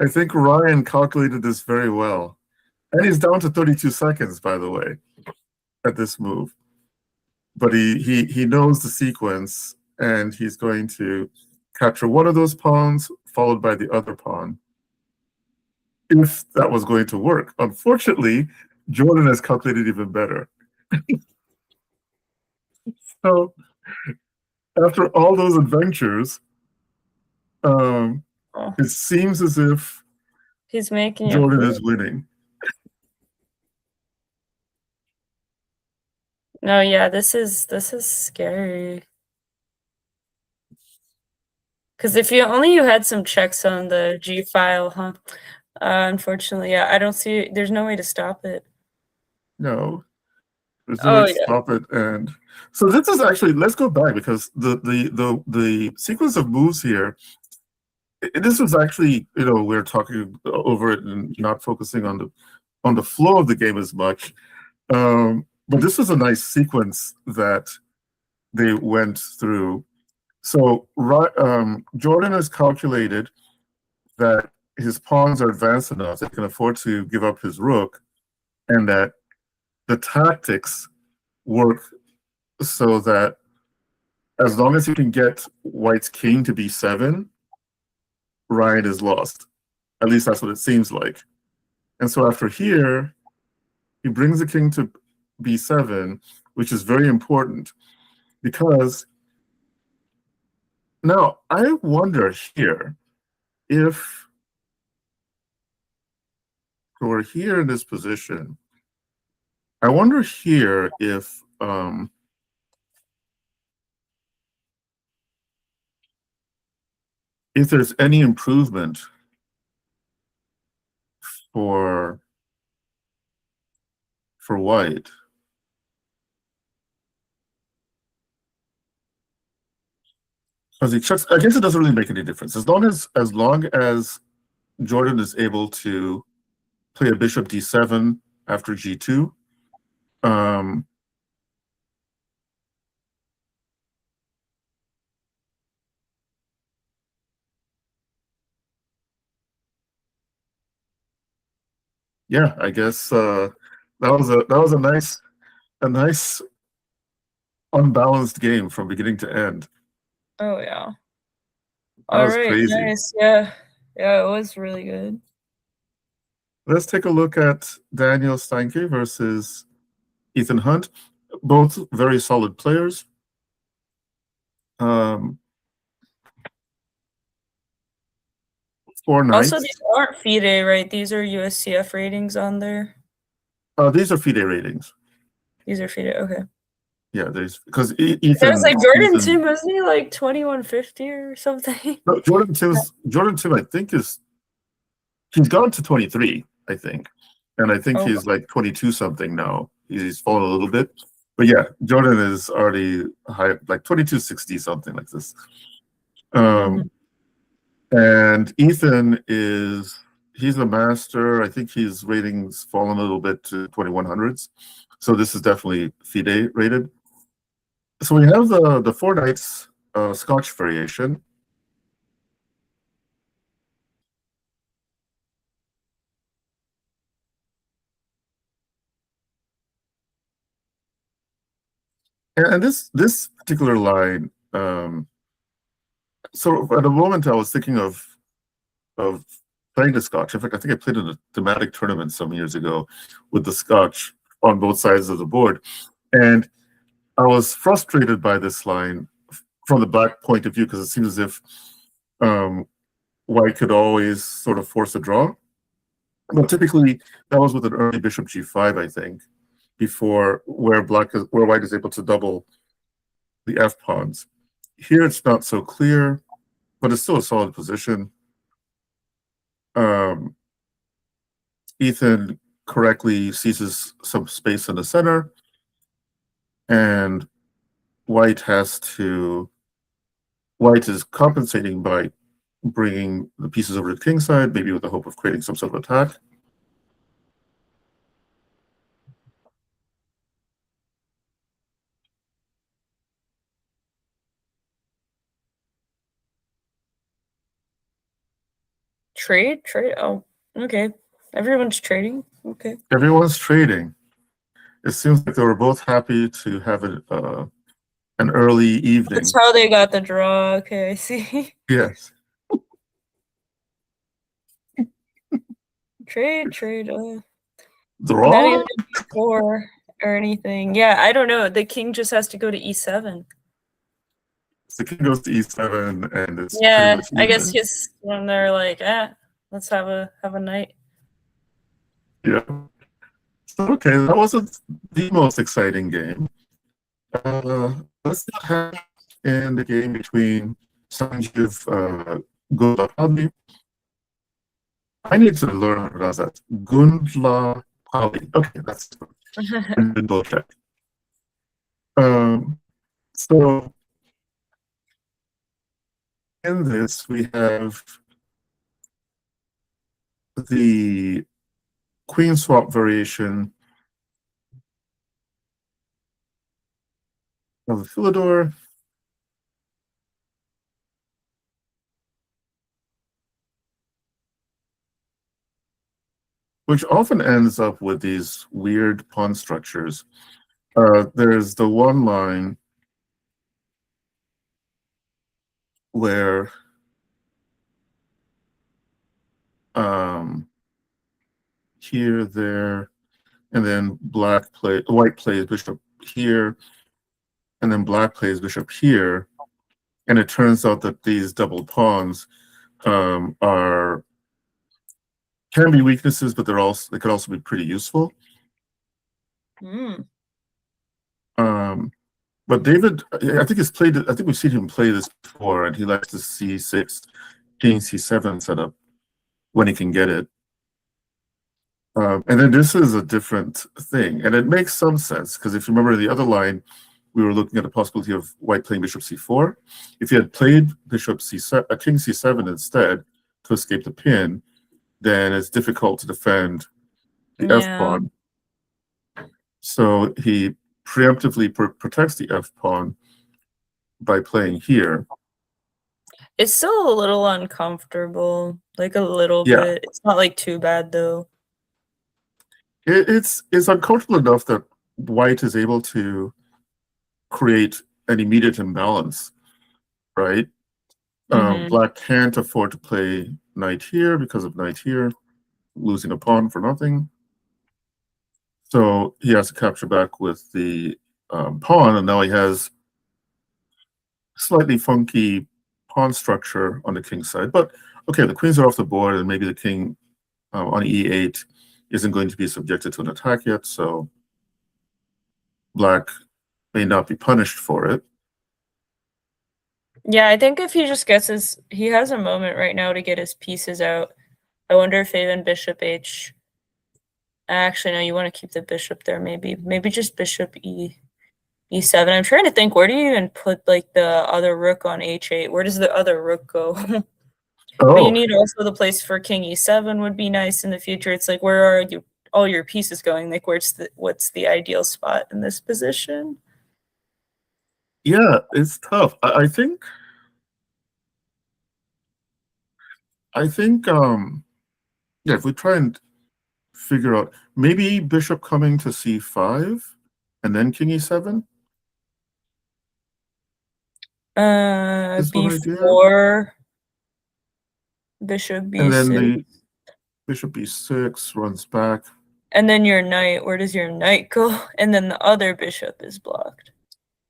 I think Ryan calculated this very well, and he's down to 32 seconds, by the way, at this move. But he knows the sequence, and he's going to capture one of those pawns, followed by the other pawn, if that was going to work. Unfortunately, Jordan has calculated even better. So after all those adventures, it seems as if he's making Jordan is winning. No, yeah, this is scary. Because if you had some checks on the G file, huh? Unfortunately, yeah, I don't see. There's no way to stop it. No, there's no way to stop it. And so this is actually, let's go back, because the sequence of moves here. This was actually, we're talking over it and not focusing on the flow of the game as much. But this was a nice sequence that they went through. So Jordan has calculated that his pawns are advanced enough that he can afford to give up his rook, and that the tactics work so that as long as you can get white's king to b7, Ryan is lost. At least that's what it seems like. And so after here, he brings the king to b7, which is very important because now I wonder here if we're here in this position, I wonder here if there's any improvement for white. Because he checks, I guess it doesn't really make any difference. As long as Jordan is able to play a bishop d7 after g2, yeah, I guess that was a nice unbalanced game from beginning to end. Oh yeah. That All was right, crazy. nice. Yeah. Yeah, it was really good. Let's take a look at Daniel Steinke versus Ethan Hunt. Both very solid players. 4 knights. Also, these aren't FIDE, right? These are USCF ratings on there. These are FIDE ratings. These are FIDE, okay. Yeah, there's because Ethan. That was like Jordan Tim, wasn't he like 2150 or something? No, Jordan Tim, I think he's gone to 23, I think, and I think he's like 22 something now. He's fallen a little bit, but yeah, Jordan is already high, like 2260 something like this. And Ethan he's a master. I think his ratings fallen a little bit to 2100s, so this is definitely FIDE rated. So we have the 4 knights Scotch variation. And this particular line, so at the moment I was thinking of playing the Scotch. In fact, I think I played in a thematic tournament some years ago with the Scotch on both sides of the board, and I was frustrated by this line from the black point of view because it seems as if white could always sort of force a draw. But typically that was with an early bishop g5, I think, before where white is able to double the f pawns. Here it's not so clear, but it's still a solid position. Ethan correctly seizes some space in the center, and white is compensating by bringing the pieces over to the king side, maybe with the hope of creating some sort of attack. Trade? Oh, okay. Everyone's trading. Okay. Everyone's trading. It seems like they were both happy to have an early evening. That's how they got the draw. Okay, I see. Yes. Trade. Draw? Not even before or anything. Yeah, I don't know. The king just has to go to e7. The king goes to e7, and it's yeah. I guess when they're like, let's have a night. Yeah. So, okay, that wasn't the most exciting game. Let's not have in the game between Sanjeev Gundlapalli. I need to learn how to pronounce that. Gundlapalli. Okay, that's double check. So in this, we have the queen swap variation of the Philidor. Which often ends up with these weird pawn structures. There's the one line where here, there, and then white plays bishop here, and then black plays bishop here, and it turns out that these double pawns are can be weaknesses, but they could also be pretty useful. Mm. But David, I think we've seen him play this before, and he likes the c6, king c7 setup when he can get it. And then this is a different thing, and it makes some sense because if you remember the other line, we were looking at the possibility of white playing bishop c4. If he had played bishop c7, king c7 instead to escape the pin, then it's difficult to defend the f pawn. So he preemptively protects the f pawn by playing here. It's still a little uncomfortable, like a little bit. It's not like too bad though. It's uncomfortable enough that white is able to create an immediate imbalance, right? Black can't afford to play knight here because of knight here, losing a pawn for nothing. So he has to capture back with the pawn, and now he has slightly funky pawn structure on the king side. But okay, the queens are off the board, and maybe the king on e8 isn't going to be subjected to an attack yet, so black may not be punished for it. Yeah, I think if he just gets he has a moment right now to get his pieces out. I wonder if even bishop h. Actually, no, you want to keep the bishop there, maybe just bishop e7. I'm trying to think, where do you even put like the other rook on h8? Where does the other rook go? But you need also the place for king e7 would be nice in the future. It's like, where are all your pieces going? Like, what's the ideal spot in this position? Yeah, it's tough. I think yeah, if we try and figure out maybe bishop coming to c5 and then king e7. Before bishop b6. And then the bishop b6 runs back. And then your knight, where does your knight go? And then the other bishop is blocked.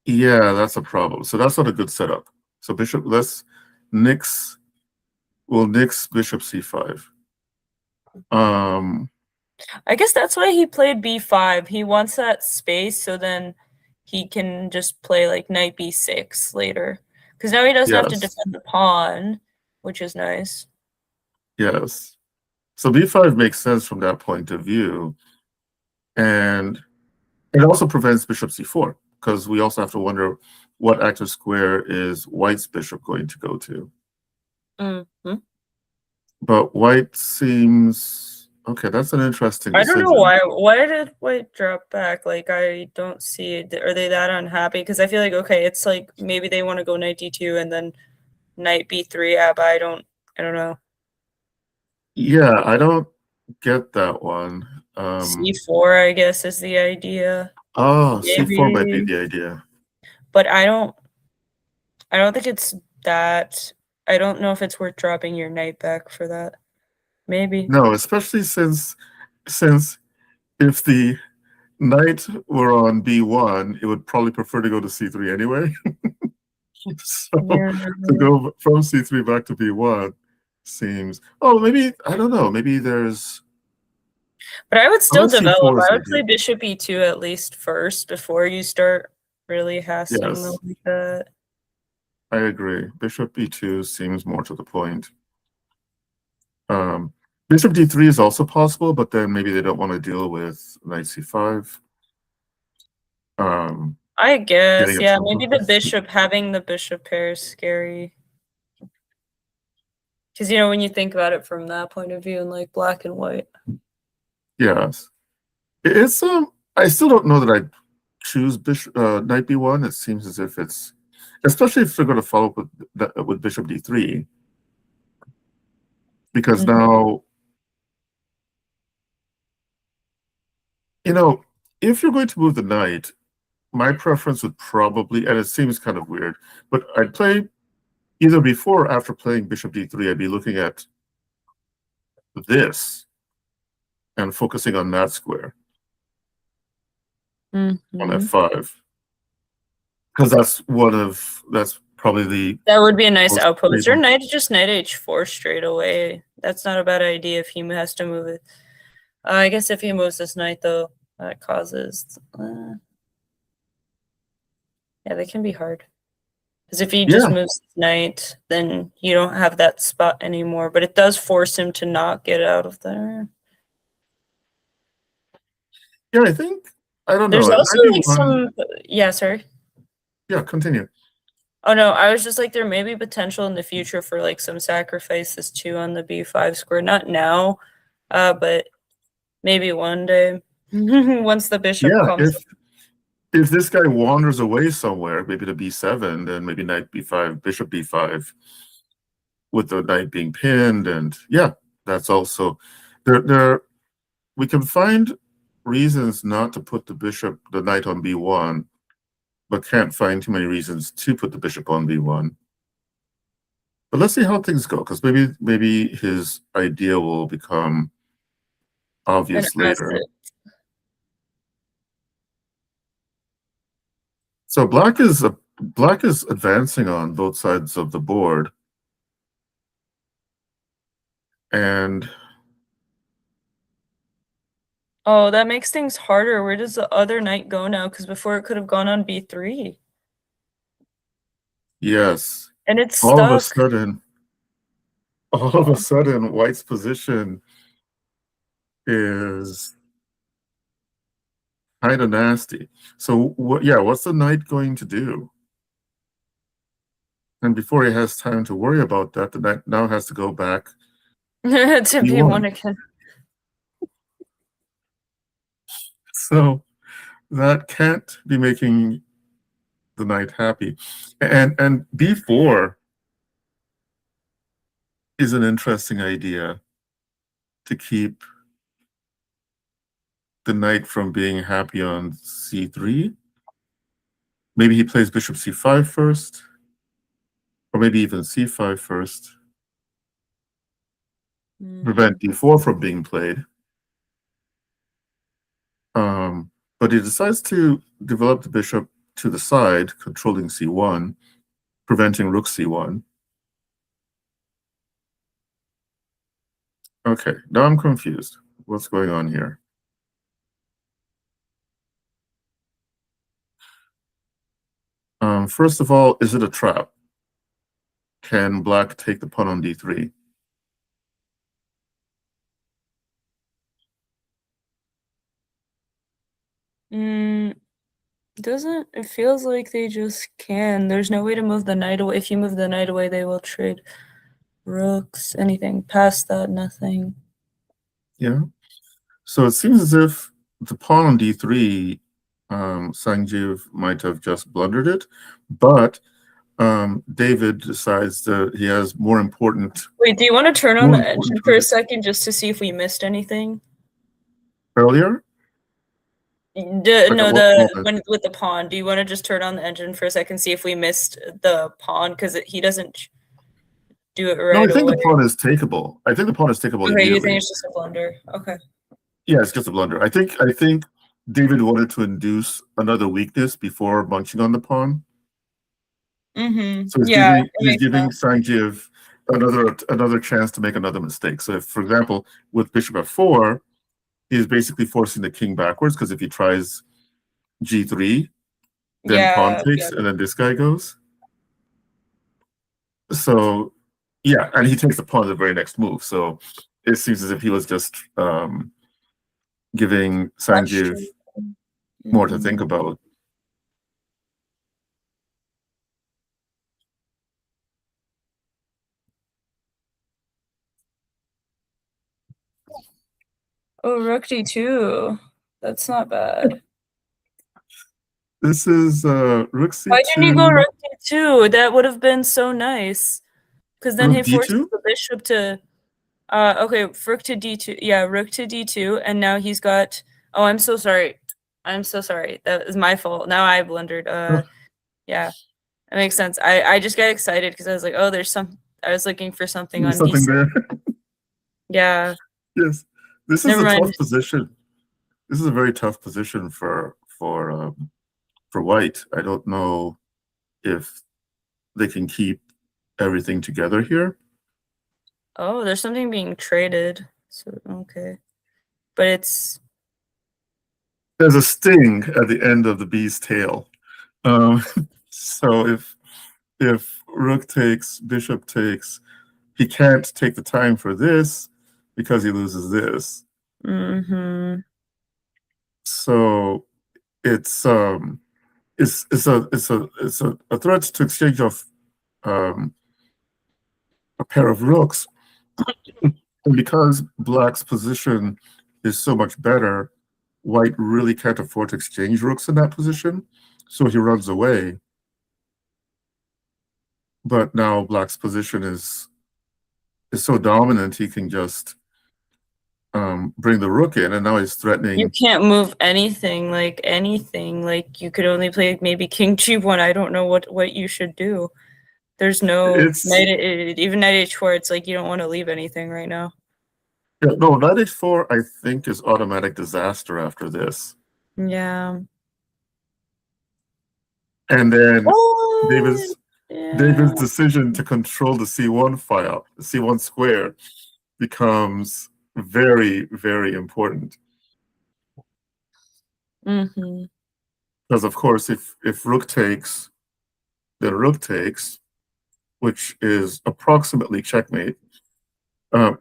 Yeah, that's a problem. So that's not a good setup. So bishop, we'll nix bishop c5. I guess that's why he played b5. He wants that space so then he can just play like knight b6 later. Because now he doesn't have to defend the pawn, which is nice. Yes. So b5 makes sense from that point of view. And it also prevents bishop c4, because we also have to wonder what active square is white's bishop going to go to. But white seems okay. That's an interesting decision. I don't know why did white drop back? Like, I don't see it. Are they that unhappy? Because I feel like, okay, it's like maybe they want to go knight d2 and then knight b3. Yeah, but I don't know. Yeah, I don't get that one. c4, I guess, is the idea. Oh, maybe. c4 might be the idea. But I don't think it's that. I don't know if it's worth dropping your knight back for that. Maybe. No, especially since if the knight were on b1, it would probably prefer to go to c3 anyway. So to go from c3 back to b1 seems, maybe, I don't know, maybe there's... But I would still develop. I would play bishop e2 at least first before you start really hassling them like that. I agree. Bishop e2 seems more to the point. Bishop d3 is also possible, but then maybe they don't want to deal with knight c5. I guess, yeah, maybe having the bishop pair is scary. Because, when you think about it from that point of view in like black and white. Yes. It's I still don't know that I'd choose knight b1. It seems as if it's, especially if they're going to follow up with bishop d3. Because now, if you're going to move the knight, my preference would probably, and it seems kind of weird, but I'd play either before or after playing bishop d3, I'd be looking at this and focusing on that square. on f5. Because that's probably that would be a nice most outpost. Or stable. just knight h4 straight away. That's not a bad idea if he has to move it. I guess if he moves this knight, though, that causes... yeah, they can be hard. Because if he just moves his knight, then you don't have that spot anymore. But it does force him to not get out of there. Yeah, I think, I don't know. There's also like some... yeah, sorry. Yeah, continue. Oh, no, I was just like, there may be potential in the future for like some sacrifices too on the b5 square. Not now, but maybe one day once the bishop comes. If this guy wanders away somewhere, maybe to b7, then maybe knight b5, bishop b5, with the knight being pinned, and yeah, that's also there. We can find reasons not to put the knight on b1, but can't find too many reasons to put the bishop on b1. But let's see how things go, because maybe his idea will become obvious later. So black is advancing on both sides of the board, and oh, that makes things harder. Where does the other knight go now? Because before it could have gone on b3. Yes, and it's all stuck. of a sudden, White's position is kind of nasty. So what's the knight going to do? And before he has time to worry about that, the knight now has to go back to b1 again. So that can't be making the knight happy. And b4 is an interesting idea to keep the knight from being happy on c3. Maybe he plays bishop c5 first, or maybe even c5 first. Prevent d4 from being played. But he decides to develop the bishop to the side, controlling c1, preventing rook c1. Okay, now I'm confused. What's going on here? First of all, is it a trap? Can black take the pawn on d3? Doesn't it feels like they just can. There's no way to move the knight away. If you move the knight away, they will trade rooks, anything past that, nothing. Yeah. So it seems as if the pawn on d3, Sanjeev might have just blundered it, but David decides that he has more important... Wait, do you want to turn on the engine for a second just to see if we missed anything? Earlier? With the pawn. Do you want to just turn on the engine for a second, see if we missed the pawn? Because he doesn't do it right away. No, I think the pawn is takeable. Okay, you think it's just a blunder? Okay. Yeah, it's just a blunder. I think David wanted to induce another weakness before bunching on the pawn. So he's giving Sanjeev another chance to make another mistake. So if, for example, with bishop f4, he's basically forcing the king backwards, because if he tries g3, then pawn takes, and then this guy goes. So yeah, and he takes the pawn the very next move. So it seems as if he was just giving Sanjeev more to think about. Oh, rook d2. That's not bad. This is rook c2. Why didn't you go rook d2? That would have been so nice. Because then he forces the bishop to... okay, rook to d2. Yeah, rook to d2. And now he's got... Oh, I'm so sorry. That is my fault. Now I blundered. Yeah, that makes sense. I just got excited because I was like, oh, there's some... I was looking for something on d6. There. Yeah. Yes. This is a tough position. This is a very tough position for for white. I don't know if they can keep everything together here. Oh, there's something being traded. So okay. But there's a sting at the end of the bee's tail. So if rook takes, bishop takes, he can't take the time for this because he loses this. Mm-hmm. So it's a threat to exchange of a pair of rooks. And because black's position is so much better, white really can't afford to exchange rooks in that position. So he runs away. But now black's position is so dominant, he can just bring the rook in, and now he's threatening. You can't move anything. Like you could only play maybe king g1. I don't know what you should do. There's no even knight h4. It's like you don't want to leave anything right now. Yeah, no, knight h4 I think is automatic disaster after this. Yeah. And then David's decision to control the c1 file, the c1 square, becomes very, very important. Mm-hmm. Because of course, if rook takes, then rook takes, which is approximately checkmate.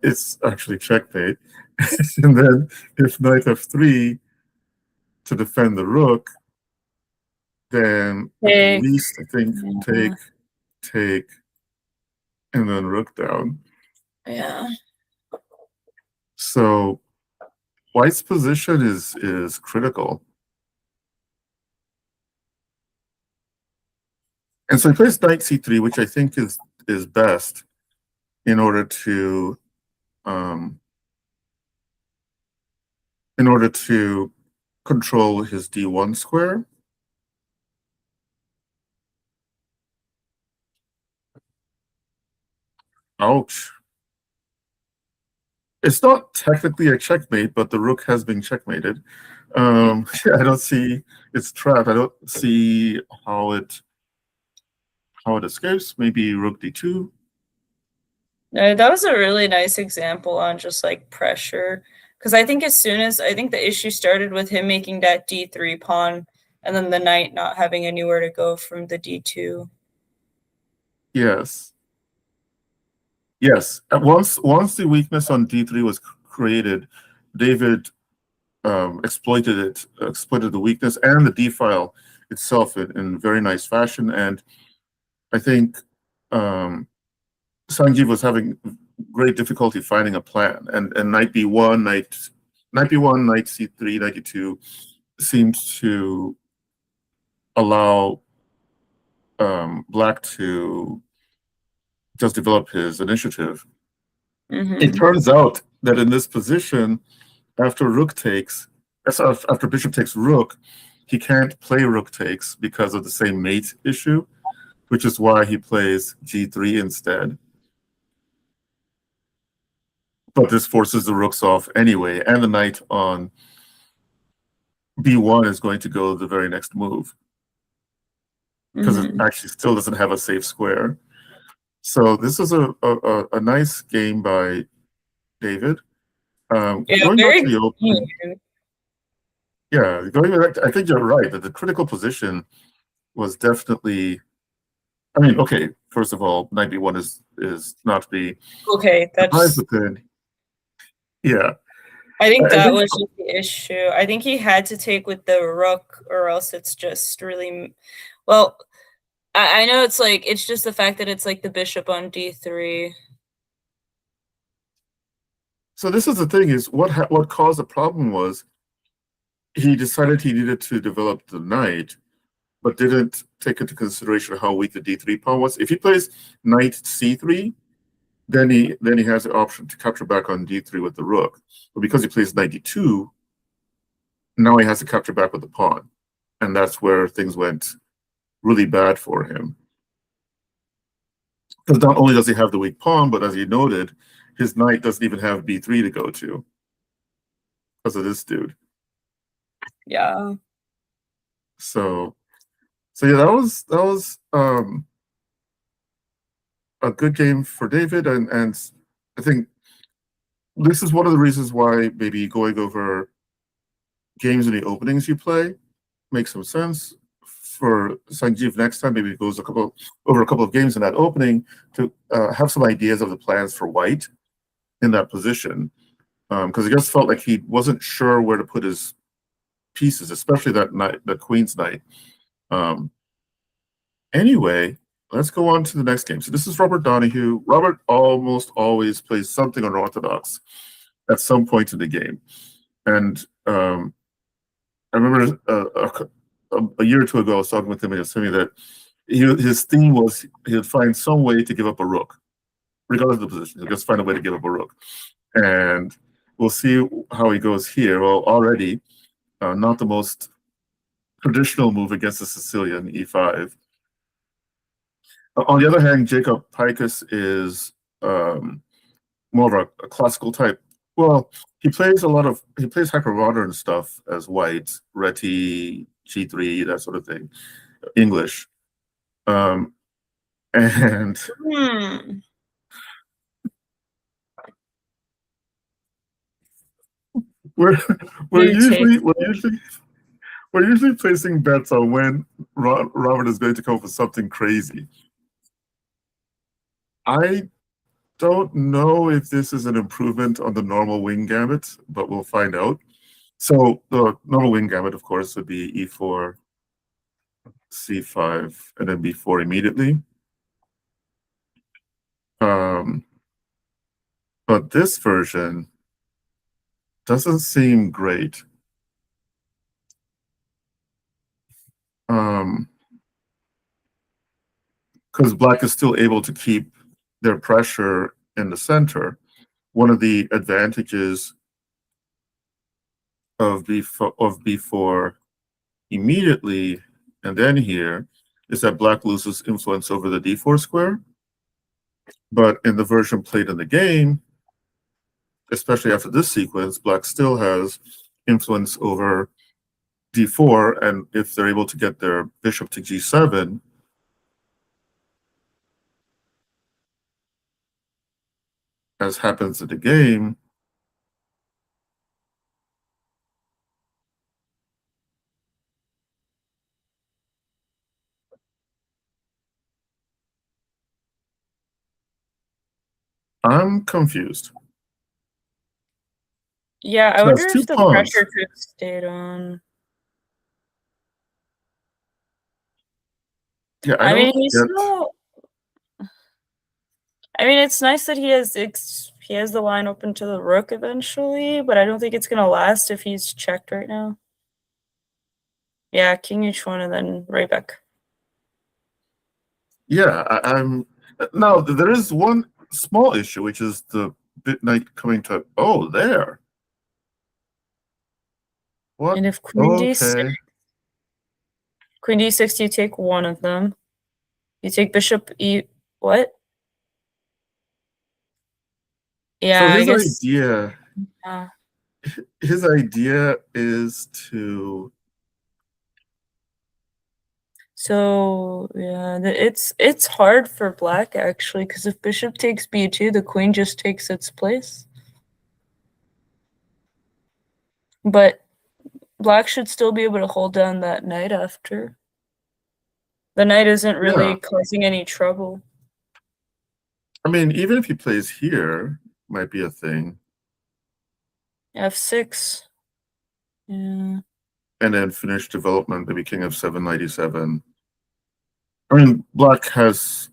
It's actually checkmate. And then if knight f3 to defend the rook, then at least I think take, and then rook down. Yeah. So white's position is critical. And so he plays knight c3, which I think is best in order to control his d1 square. Ouch. It's not technically a checkmate, but the rook has been checkmated. I don't see it's trapped. I don't see how it escapes. Maybe rook d2. No, that was a really nice example on just like pressure. Because I think the issue started with him making that d3 pawn and then the knight not having anywhere to go from the d2. Yes. Yes. Once the weakness on d3 was created, David exploited the weakness and the d file itself in very nice fashion. And I think Sanjeev was having great difficulty finding a plan. And knight b1, knight b1, knight c3, knight d2 seems to allow black to just develop his initiative. Mm-hmm. It turns out that in this position, after bishop takes rook, he can't play rook takes because of the same mate issue, which is why he plays g3 instead. But this forces the rooks off anyway, and the knight on b1 is going to go the very next move because it actually still doesn't have a safe square. So this is a nice game by David. Going back to the opening, going back I think you're right that the critical position was definitely. I mean, okay. First of all, knight b1 is not to be That's within. Yeah, I think that was just the issue. I think he had to take with the rook, or else it's just really well. I know it's just the fact that it's like the bishop on d3. So this is the thing: is what caused the problem was he decided he needed to develop the knight, but didn't take into consideration how weak the d3 pawn was. If he plays knight c3, then he has the option to capture back on d3 with the rook. But because he plays knight d2, now he has to capture back with the pawn, and that's where things went really bad for him. Because not only does he have the weak pawn, but as you noted, his knight doesn't even have b3 to go to because of this dude. Yeah. So yeah, that was a good game for David, and I think this is one of the reasons why maybe going over games in the openings you play makes some sense. For Sanjeev next time, maybe he goes over a couple of games in that opening to have some ideas of the plans for White in that position, because it just felt like he wasn't sure where to put his pieces, especially that night, the Queen's night. Um, anyway, let's go on to the next game. So this is Robert Donahue. Robert almost always plays something unorthodox at some point in the game, and I remember a year or two ago, I was talking with him, and he was telling me that his theme was he would find some way to give up a rook, regardless of the position. He'll just find a way to give up a rook. And we'll see how he goes here. Well, already, not the most traditional move against the Sicilian, e5. On the other hand, Jacob Picus is more of a classical type. Well, he plays hyper-modern stuff as White, Reti, G3, that sort of thing, English. And we're usually placing bets on when Robert is going to come up with something crazy. I don't know if this is an improvement on the normal wing gambit, but we'll find out. So the normal wing gambit, of course, would be e4, c5, and then b4 immediately. But this version doesn't seem great. Because Black is still able to keep their pressure in the center. One of the advantages of b4 immediately and then here is that Black loses influence over the d4 square. But in the version played in the game, especially after this sequence, Black still has influence over d4, and if they're able to get their bishop to g7, as happens in the game, I'm confused. Yeah, I So wonder that's two if the pawns. pressure could have stayed on. Yeah, I mean, it's nice that he has the line open to the rook eventually, but I don't think it's gonna last if he's checked right now. Yeah, king h1 and then right back. Yeah, I'm now there is one small issue, which is the bit knight coming to there. What? And if queen d6, you take one of them. You take bishop e. What? Yeah, So I guess. his idea is to. So yeah, it's hard for Black actually, because if bishop takes b2, the queen just takes its place. But Black should still be able to hold down that knight after. The knight isn't really causing any trouble. I mean, even if he plays here, might be a thing. f6. Yeah. And then finish development, maybe king of 797. I mean, White has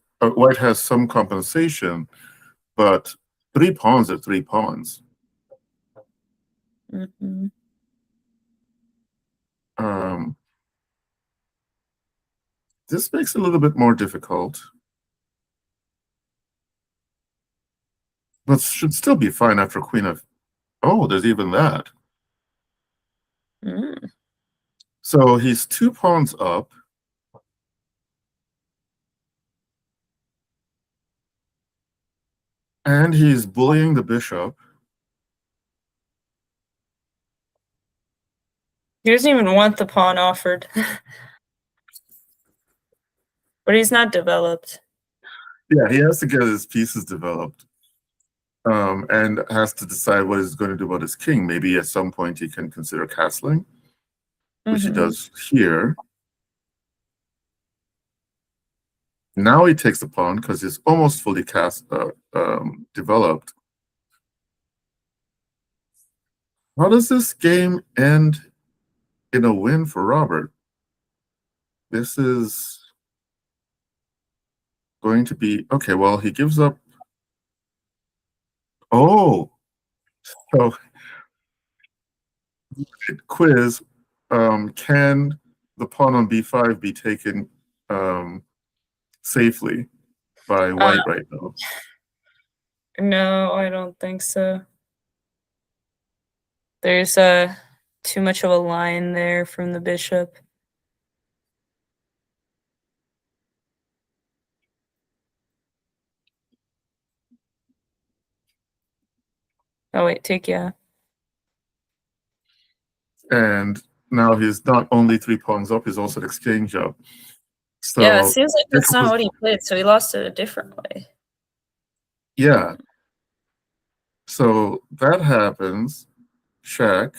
some compensation, but 3 pawns are 3 pawns. Mm-hmm. This makes it a little bit more difficult, but should still be fine after queen of. Oh, there's even that. Mm. So he's 2 pawns up. And he's bullying the bishop. He doesn't even want the pawn offered. But he's not developed. Yeah, he has to get his pieces developed. And has to decide what he's going to do about his king. Maybe at some point he can consider castling, which he does here. Now he takes the pawn because he's almost fully developed. How does this game end in a win for Robert? This is going to be okay. Well, he gives up. Oh, so quiz. Can the pawn on b5 be taken safely by white right now? No, I don't think so. There's too much of a line there from the bishop. Oh wait, take yeah. And now he's not only 3 pawns up, he's also an exchange up. So yeah, it seems like that's not what he played, so he lost it a different way. Yeah. So that happens. Check.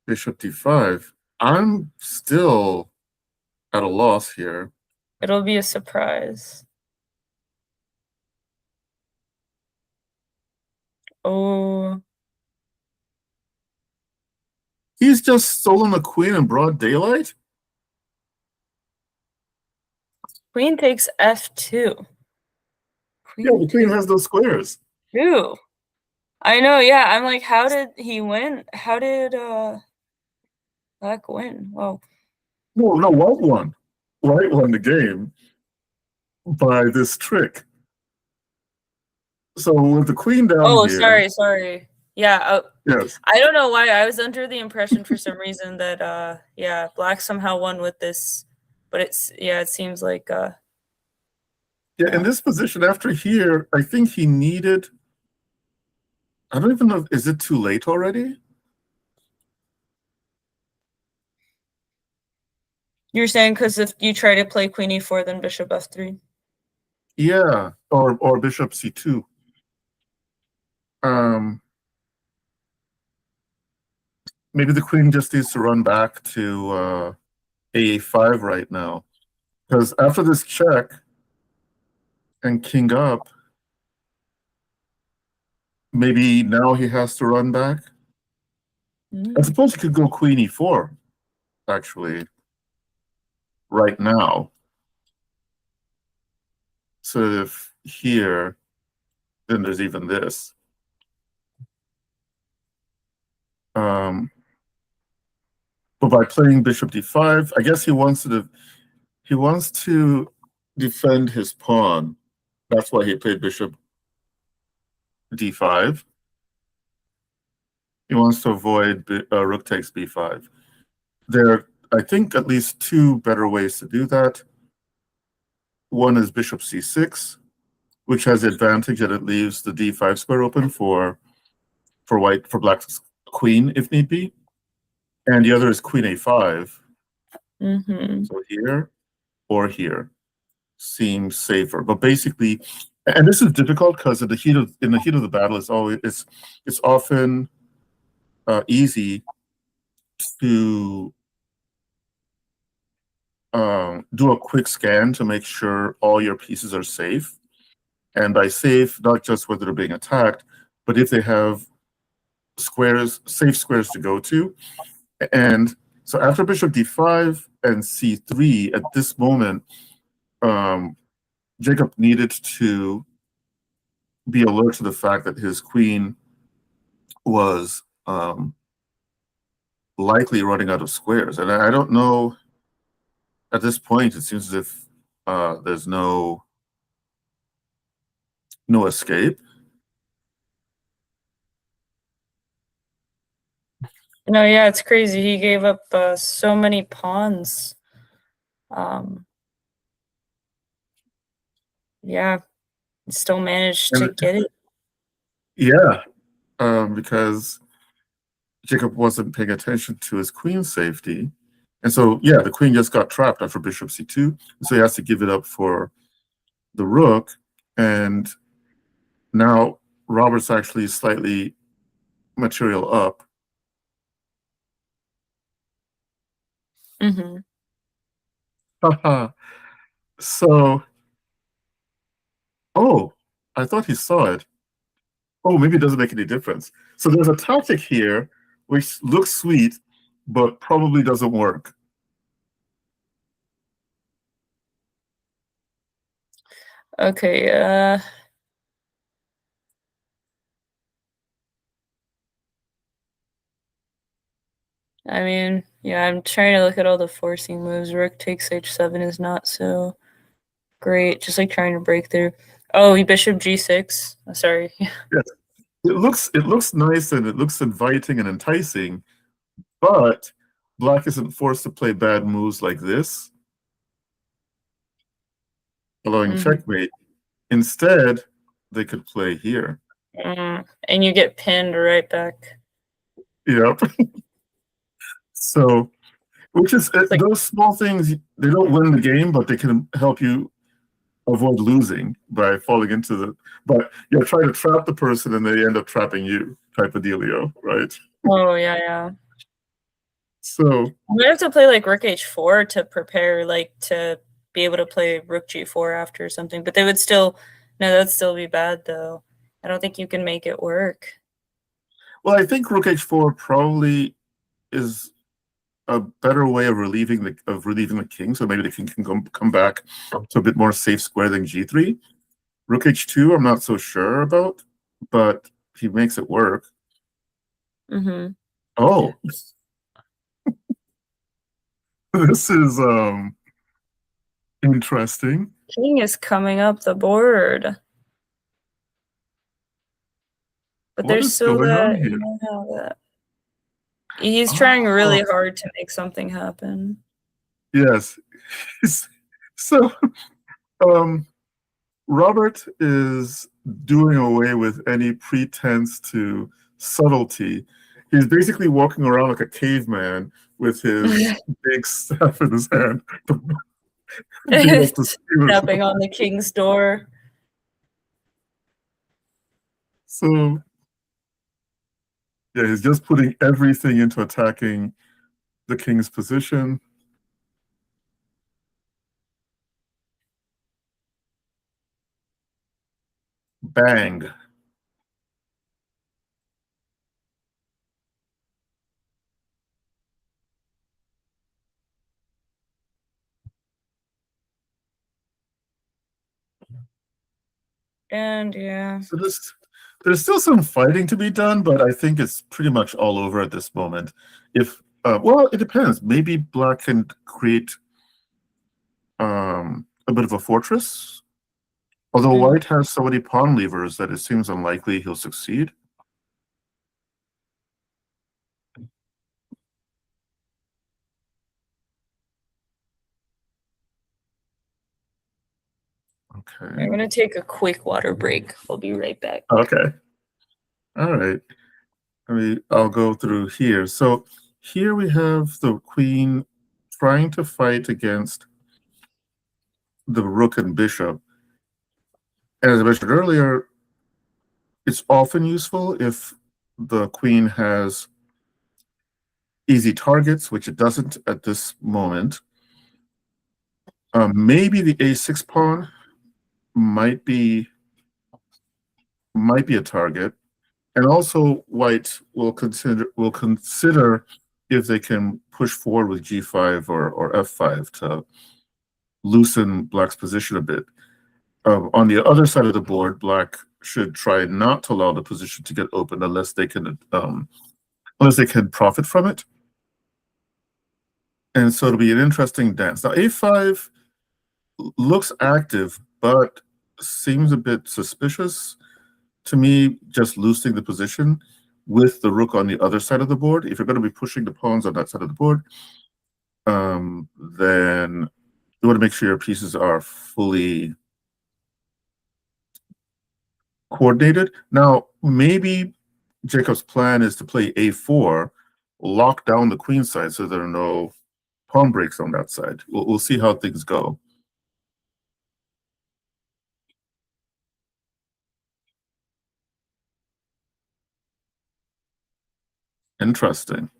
Bishop d5. I'm still at a loss here. It'll be a surprise. Oh. He's just stolen the queen in broad daylight? Queen takes f2. Yeah, the queen has those squares. Ew. I know, yeah. I'm like, how did he win? How did Black win? Whoa. No, White won. White won the game by this trick. So with the queen down here. Sorry. Yeah. Yes. I don't know why. I was under the impression for some reason that yeah, Black somehow won with this, but it seems like Yeah, in this position after here, I think he needed. I don't even know. Is it too late already? You're saying because if you try to play queen e4, then bishop f3. Yeah, or bishop c2. Maybe the queen just needs to run back to a5 right now, because after this check and king up, maybe now he has to run back. I suppose he could go queen e4, actually, right now. So if here, then there's even this. But by playing bishop d5, I guess he wants to defend his pawn. That's why he played bishop d5. He wants to avoid rook takes b5. There are, I think, at least 2 better ways to do that. One is bishop c6, which has the advantage that it leaves the d5 square open for Black's queen if need be. And the other is queen a5. So here or here seems safer. But basically, and this is difficult because in the heat of the battle, it's often easy to do a quick scan to make sure all your pieces are safe. And by safe, not just whether they're being attacked, but if they have safe squares to go to. And so after bishop d5 and c3, at this moment, Jacob needed to be alert to the fact that his queen was likely running out of squares. And I don't know, at this point, it seems as if there's no escape. No, yeah, it's crazy. He gave up so many pawns. Yeah, still managed to get it. Yeah, because Jacob wasn't paying attention to his queen safety. And so, yeah, the queen just got trapped after bishop c2. So he has to give it up for the rook. And now Robert's actually slightly material up. Mm-hmm. So, oh, I thought he saw it. Oh, maybe it doesn't make any difference. So there's a tactic here which looks sweet, but probably doesn't work. Okay, I mean, yeah, I'm trying to look at all the forcing moves. Rook takes h7 is not so great. Just like trying to break through. Oh, bishop g6. Oh, sorry. Yes. It looks nice and it looks inviting and enticing, but black isn't forced to play bad moves like this, allowing checkmate. Instead, they could play here. And you get pinned right back. Yep. So, which is like, those small things, they don't win the game, but they can help you avoid losing by falling into the, but you're trying to trap the person and they end up trapping you type of dealio, right? Oh, yeah, yeah. So we have to play like rook h4 to prepare, like to be able to play rook g4 after or something, but they would still, no, that'd still be bad though. I don't think you can make it work. Well, I think rook h4 probably is a better way of relieving the king, so maybe the king can come back to a bit more safe square than g3. Rook h2, I'm not so sure about, but he makes it work. Oh, this is interesting. King is coming up the board. But there's still that. He's trying really hard to make something happen. Yes. So, Robert is doing away with any pretense to subtlety. He's basically walking around like a caveman with his big staff in his hand. Tapping on the king's door. So, yeah, he's just putting everything into attacking the king's position. Bang. And yeah. So there's still some fighting to be done, but I think it's pretty much all over at this moment. If well, it depends. Maybe black can create a bit of a fortress. Although white has so many pawn levers that it seems unlikely he'll succeed. Okay. I'm going to take a quick water break. I'll be right back. Okay. All right. I'll go through here. So here we have the queen trying to fight against the rook and bishop. And as I mentioned earlier, it's often useful if the queen has easy targets, which it doesn't at this moment. Maybe the a6 pawn might be a target, and also white will consider if they can push forward with g5 or f5 to loosen black's position a bit. On the other side of the board, black should try not to allow the position to get open unless they can profit from it. And so it'll be an interesting dance. Now a5 looks active, but seems a bit suspicious to me, just loosening the position with the rook on the other side of the board. If you're going to be pushing the pawns on that side of the board, then you want to make sure your pieces are fully coordinated. Now, maybe Jacob's plan is to play a4, lock down the queen side so there are no pawn breaks on that side. We'll see how things go. Interesting.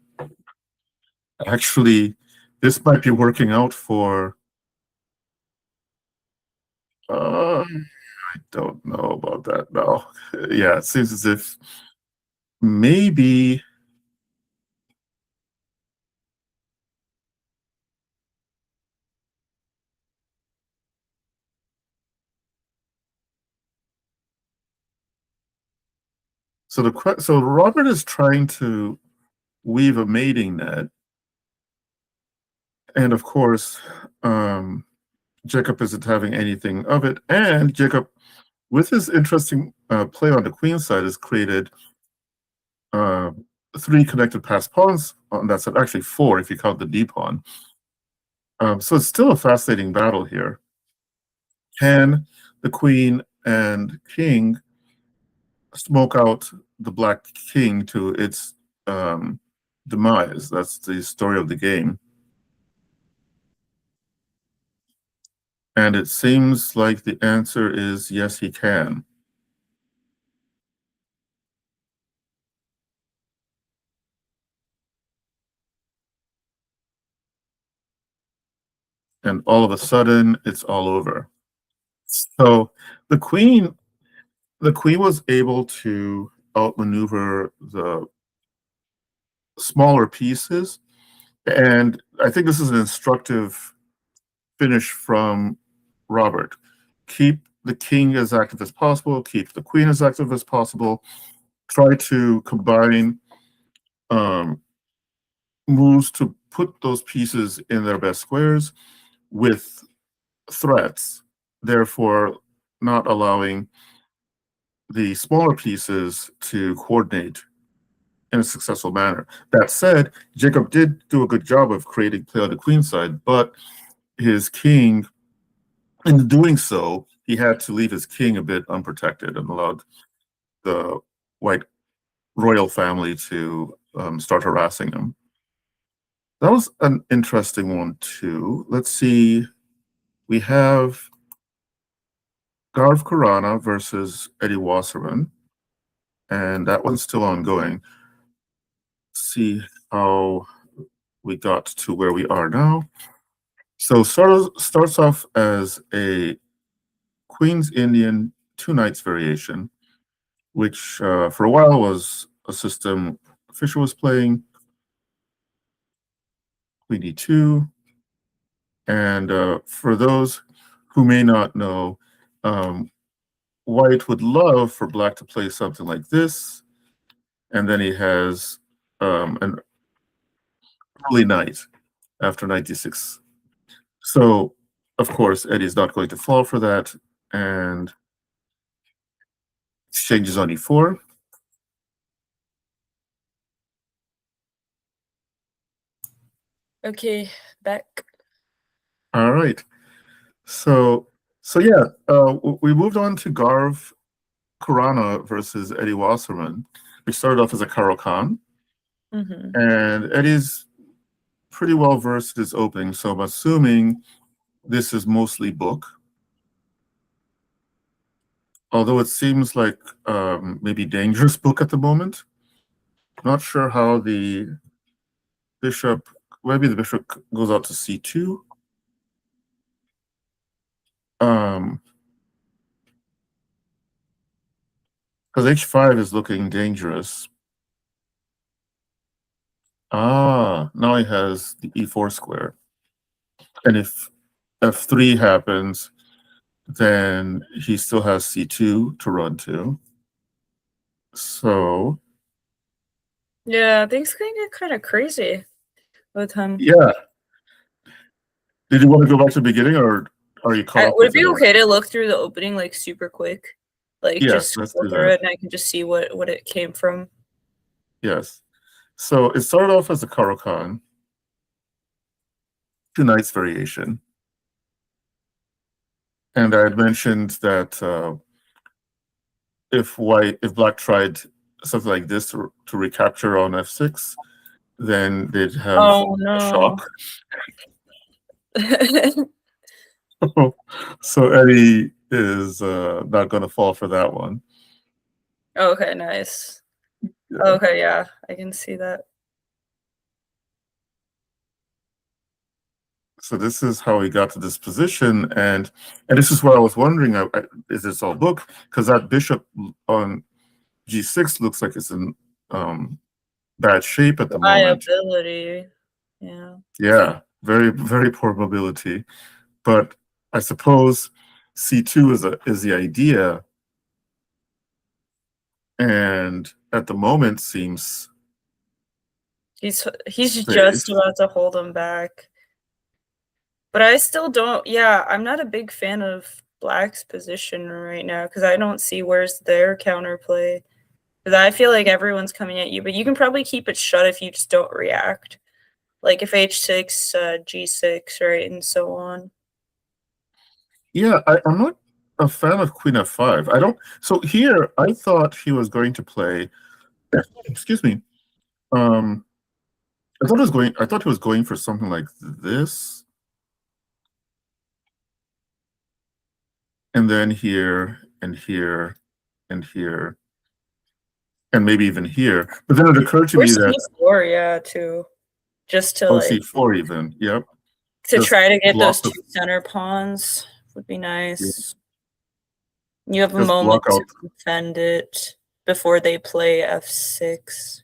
Actually, this might be working out for. I don't know about that now. Yeah, it seems as if maybe. So Robert is trying to weave a mating net, and of course, Jacob isn't having anything of it. And Jacob, with his interesting play on the queen side, has created 3 connected passed pawns on that side. Actually, 4 if you count the d pawn. So it's still a fascinating battle here. Can the queen and king smoke out the black king to its demise? That's the story of the game. And it seems like the answer is yes, he can. And all of a sudden, it's all over. So the queen was able to outmaneuver the smaller pieces, and I think this is an instructive finish from Robert. Keep the king as active as possible, keep the queen as active as possible, try to combine moves to put those pieces in their best squares with threats, therefore not allowing the smaller pieces to coordinate in a successful manner. That said, Jacob did do a good job of creating play on the queen side, but his king, in doing so, he had to leave his king a bit unprotected and allowed the white royal family to start harassing him. That was an interesting one too. Let's see. We have Garv Karana versus Eddie Wasserman, and that one's still ongoing. Let's see how we got to where we are now. So starts off as a Queen's Indian 2 knights variation, which for a while was a system Fisher was playing. Queen e2. And for those who may not know, White would love for Black to play something like this. And then he has an early knight after knight d6. So, of course, Eddie's not going to fall for that. And exchanges on e4. Okay, back. All right. So yeah, we moved on to Garv Karana versus Eddie Wasserman, which started off as a Karo Khan. And Eddie's pretty well versed in his opening, so I'm assuming this is mostly book. Although it seems like maybe dangerous book at the moment. Not sure how the bishop, maybe the bishop goes out to c2. Because h5 is looking dangerous. Ah, now he has the e4 square. And if f3 happens, then he still has c2 to run to. So yeah, things can get kind of crazy with him. Yeah. Did you want to go back to the beginning, or are you caught up? Would it be okay to look through the opening like super quick? Like yes, just go through it and I can just see what it came from. Yes. So it started off as a Karo Khan, 2 knights variation. And I had mentioned that if Black tried something like this to recapture on f6, then they'd have Oh a no. shock. So Eddie is not going to fall for that one. Okay, nice. Yeah. Okay, yeah, I can see that. So this is how he got to this position, and this is where I was wondering: is this all book? Because that bishop on g6 looks like it's in bad shape at the moment. Liability. Yeah. Yeah, very very poor mobility. But I suppose c2 is the idea, and at the moment seems He's safe. just about to hold him back. But I still don't, yeah, I'm not a big fan of Black's position right now because I don't see where's their counterplay. Because I feel like everyone's coming at you, but you can probably keep it shut if you just don't react. Like if h6, g6, right, and so on. Yeah, I'm not a fan of queen f5. I don't. So here, I thought he was going to play. Excuse me. I thought he was going for something like this, and then here and here and here, and maybe even here. But then it occurred to me that c4, yeah, too. Just to c4 even. Yep. to Just try to get those the, two center pawns would be nice. Yeah. You have a Just moment block out. to defend it before they play f6.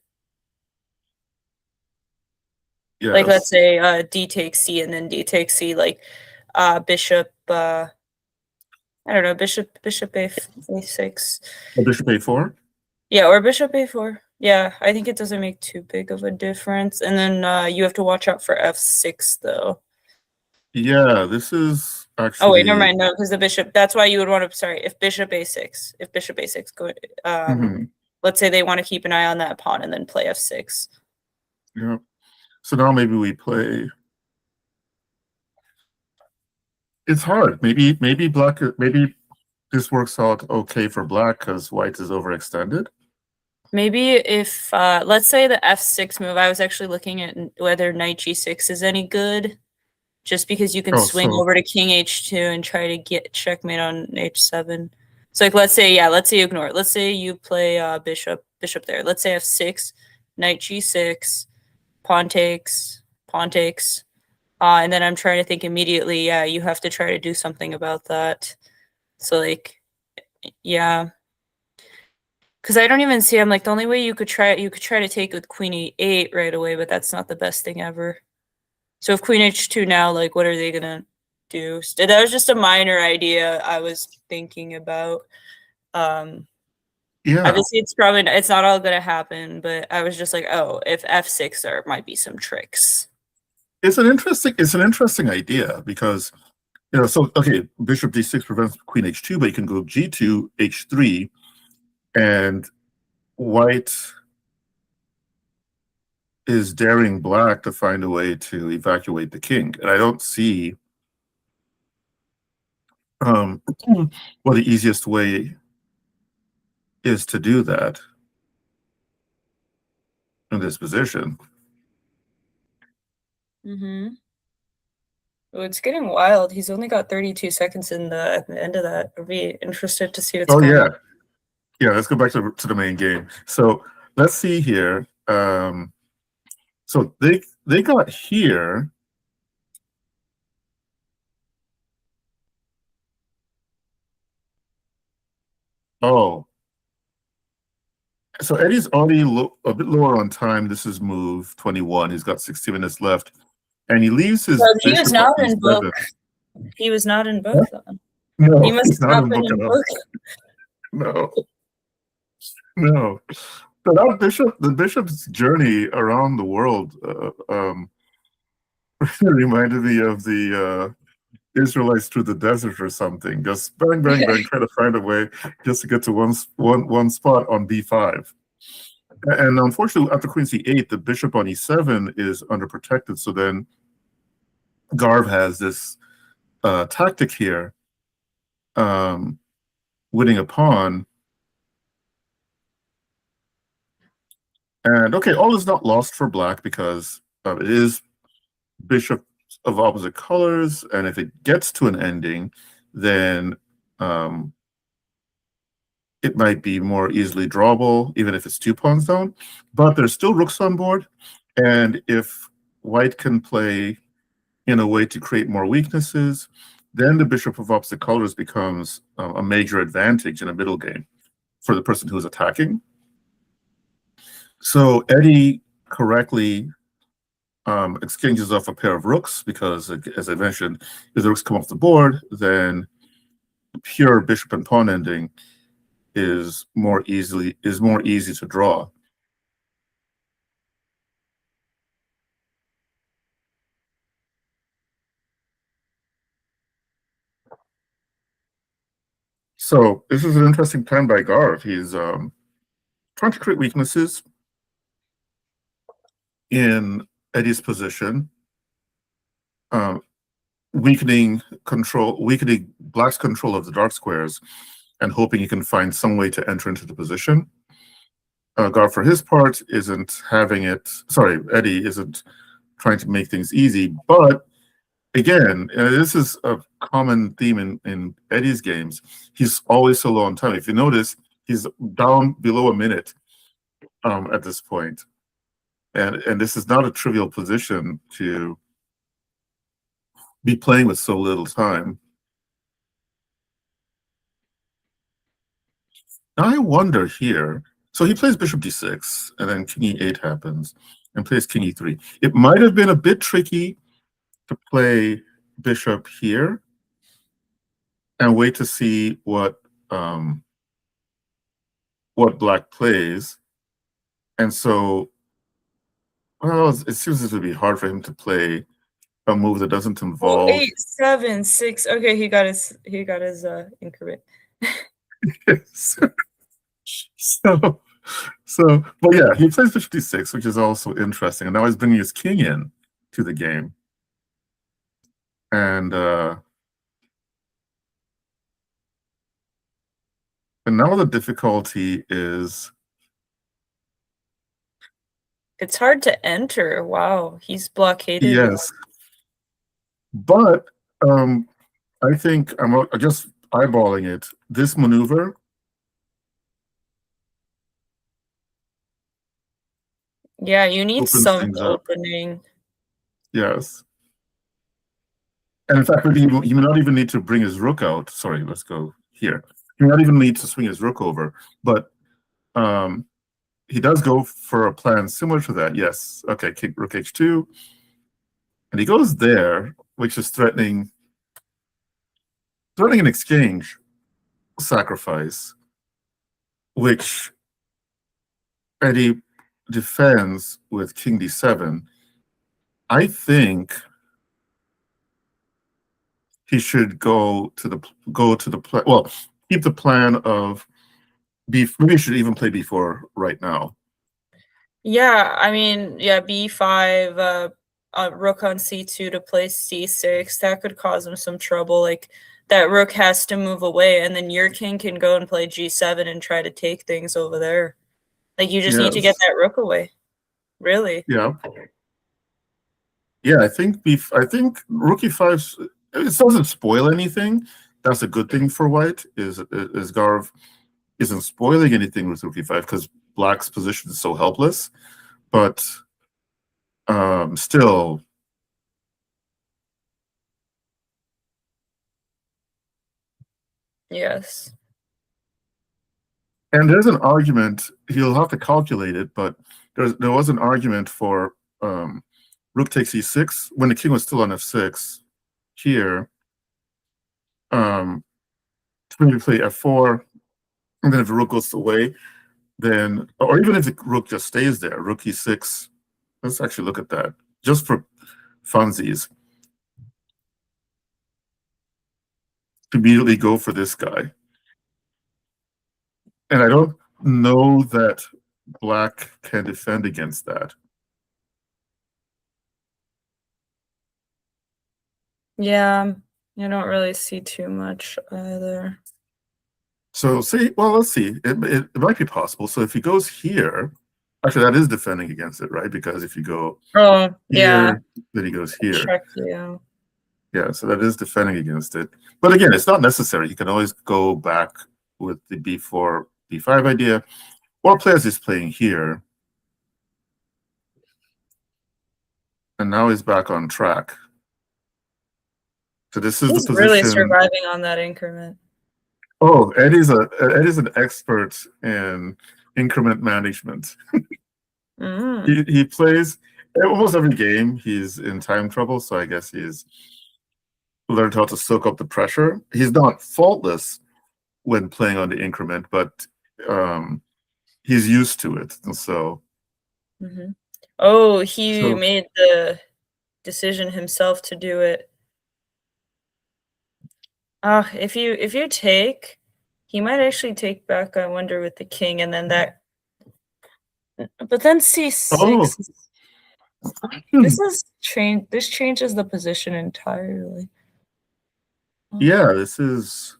Yes. Like let's say d takes c and then d takes c, like bishop I don't know, bishop a6. Bishop a4? Yeah, or bishop a4. Yeah, I think it doesn't make too big of a difference. And then you have to watch out for f6 though. Yeah, this is actually. Oh wait, never mind. No, because the bishop. That's why you would want to. Sorry, if bishop a6 go. Let's say they want to keep an eye on that pawn and then play f6. Yeah. So now maybe we play. It's hard. Maybe black. Maybe this works out okay for black because white is overextended. Maybe if let's say the f6 move. I was actually looking at whether knight g6 is any good. Just because you can swing over to king h2 and try to get checkmate on h7. So like let's say you ignore it. Let's say you play bishop there. Let's say f6, knight g6, pawn takes, and then I'm trying to think immediately. Yeah, you have to try to do something about that. So like, yeah, because I don't even see. I'm like the only way you could try to take with queen e8 right away, but that's not the best thing ever. So if queen h2 now, like, what are they gonna do? That was just a minor idea I was thinking about. Yeah. Obviously, it's not all gonna happen, but I was just like, oh, if f6, there might be some tricks. It's an interesting idea because so okay, bishop d6 prevents queen h2, but you can go g2, h3, and white is daring black to find a way to evacuate the king, and I don't see what the easiest way is to do that in this position. Mm-hmm. Oh, it's getting wild. He's only got 32 seconds at the end of that. I'd be interested to see what's going on. Yeah, let's go back to the main game. So let's see here. So they got here. Oh, so Eddie's already a bit lower on time. This is move 21. He's got 60 minutes left, and he leaves his. He was not in book. He was not in book then. No, he must have not been in book. No. So the bishop's journey around the world reminded me of the Israelites through the desert or something. Just bang, bang, bang, try to find a way just to get to one spot on b5. And unfortunately, after queen c8, the bishop on e7 is underprotected. So then Garv has this tactic here, winning a pawn. And okay, all is not lost for black because it is bishop of opposite colors, and if it gets to an ending, then it might be more easily drawable, even if it's 2 pawns down. But there's still rooks on board, and if white can play in a way to create more weaknesses, then the bishop of opposite colors becomes a major advantage in a middle game for the person who's attacking. So Eddie correctly exchanges off a pair of rooks because, as I mentioned, if the rooks come off the board, then pure bishop and pawn ending is more easy to draw. So this is an interesting plan by Garv. He's trying to create weaknesses in Eddie's position, weakening black's control of the dark squares, and hoping he can find some way to enter into the position. Garv, for his part, isn't having it. Sorry, Eddie isn't trying to make things easy, but again, this is a common theme in Eddie's games. He's always so low on time. If you notice, he's down below a minute at this point. And this is not a trivial position to be playing with so little time. Now I wonder here, so he plays bishop d6, and then king e8 happens, and plays king e3. It might have been a bit tricky to play bishop here and wait to see what black plays. And so, well, it seems it would be hard for him to play a move that doesn't involve 8, 7, 6. Okay, he got his increment. But yeah, he plays bishop d6, which is also interesting. And now he's bringing his king in to the game. And now the difficulty is it's hard to enter. Wow, he's blockaded. Yes. But I think I'm just eyeballing it. This maneuver. Yeah, you need some opening. Yes. And in fact, maybe he may not even need to bring his rook out. Sorry, let's go here. He may not even need to swing his rook over, but he does go for a plan similar to that. Yes. Okay, king rook h2. And he goes there, which is threatening an exchange sacrifice, which Eddie defends with king d7. I think he should go to the plan. Well, keep the plan of maybe he should even play b4 right now. Yeah, I mean, yeah, b5, rook on c2 to play c6. That could cause him some trouble. Like, that rook has to move away, and then your king can go and play g7 and try to take things over there. Like, you just need to get that rook away. Really? Yeah. Yeah, I think rook e5, it doesn't spoil anything. That's a good thing for white, is Garv isn't spoiling anything with rook e5 because black's position is so helpless. But still, yes. And there's an argument, he'll have to calculate it, but there was an argument for rook takes e6 when the king was still on f6 here. To maybe play f4, and then if the rook goes away, then, or even if the rook just stays there, rook e6. Let's actually look at that just for funsies. Immediately go for this guy. And I don't know that black can defend against that. Yeah, I don't really see too much either. So let's see. It might be possible. So if he goes here, Actually, that is defending against it, right? Because if you go Oh, yeah. here, then he goes here. Check you. Yeah, so that is defending against it. But again, it's not necessary. You can always go back with the b4, b5 idea, or play as he's playing here. And now he's back on track. So this is He's the position. Really surviving on that increment. Oh, Eddie's an expert in increment management. He plays almost every game. He's in time trouble, so I guess he's learned how to soak up the pressure. He's not faultless when playing on the increment, but he's used to it, and so. Oh, he made the decision himself to do it. If you take, he might actually take back, I wonder, with the king, and then that. But then c6. This changes the position entirely. Yeah, this is.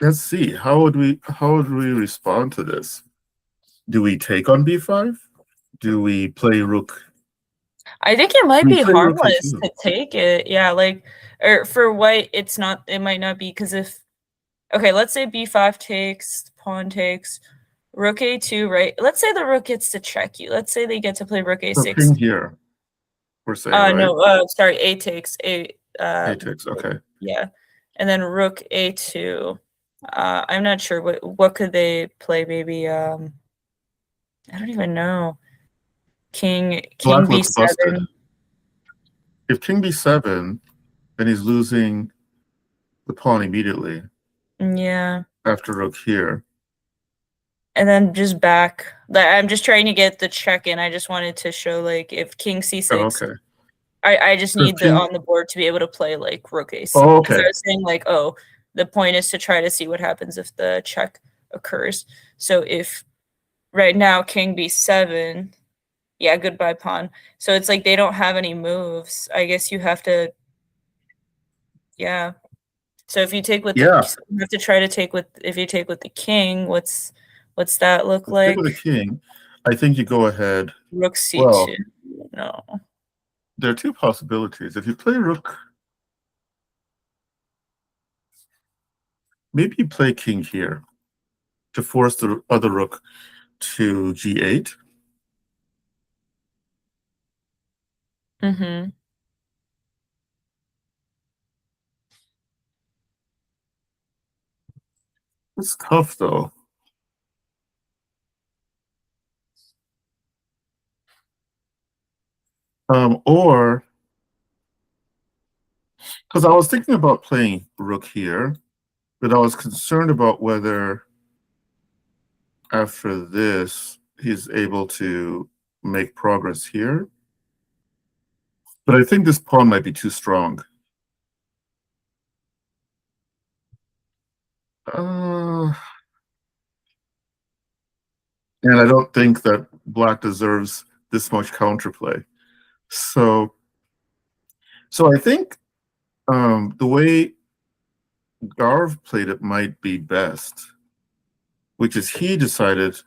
Let's see. How would we respond to this? Do we take on b5? Do we play rook? I think it might be harmless to take it. Yeah, like, or for white, it's not. It might not be, because if, okay, let's say b5 takes, pawn takes, rook a2, right? Let's say the rook gets to check you. Let's say they get to play rook a6. So king here, we're saying, right? No, sorry, a takes. A takes, okay. Yeah, and then rook a2. I'm not sure what could they play. Maybe I don't even know. King b7. Busted. If king b7, then he's losing the pawn immediately. Yeah. After rook here. And then just back. I'm just trying to get the check in. I just wanted to show, like, if king c6. Oh, okay. I just need on the board to be able to play like rook a6. Oh, okay. I was saying, like, oh, the point is to try to see what happens if the check occurs. So if right now king b7, yeah, goodbye pawn. So it's like they don't have any moves. I guess you have to, yeah. So if you take with you have to try to take with, if you take with the king, what's that look like? Take with the king, I think you go ahead. Rook c2. No. There are two possibilities. If you play rook, maybe you play king here to force the other rook to g8. It's tough, though. Or, because I was thinking about playing rook here, but I was concerned about whether after this he's able to make progress here. But I think this pawn might be too strong. And I don't think that black deserves this much counterplay. So I think the way Garv played it might be best, which is he decided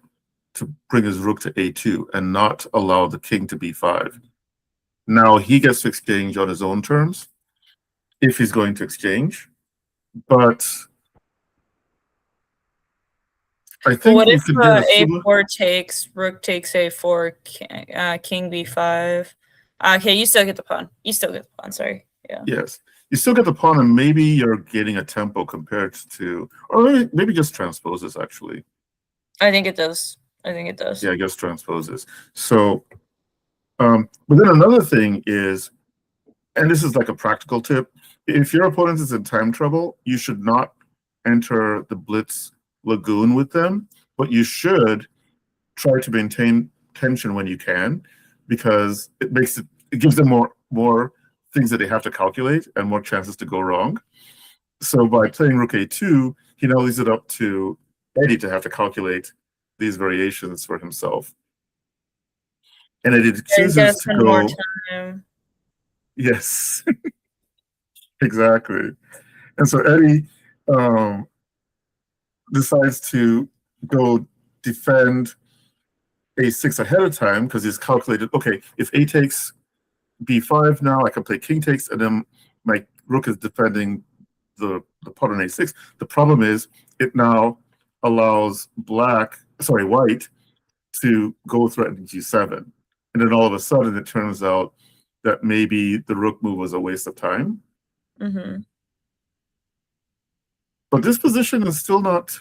to bring his rook to a2 and not allow the king to b5. Now he gets to exchange on his own terms, if he's going to exchange. But I think what if a4 takes, rook takes a4, king b5? Okay, you still get the pawn. Sorry. Yeah. Yes, you still get the pawn, and maybe you're getting a tempo compared to, or maybe just transposes, actually. I think it does. Yeah, I guess transposes. So, but then another thing is, and this is like a practical tip, if your opponent is in time trouble, you should not enter the blitz lagoon with them, but you should try to maintain tension when you can, because it gives them more things that they have to calculate and more chances to go wrong. So by playing rook a2, he now leaves it up to Eddie to have to calculate these variations for himself. And Eddie chooses to go more time. Yes. Exactly. And so Eddie decides to go defend a6 ahead of time because he's calculated, okay, if a takes b5 now, I can play king takes, and then my rook is defending the pawn on a6. The problem is it now allows white to go threatening g7. And then all of a sudden it turns out that maybe the rook move was a waste of time. Mm-hmm. But this position is still not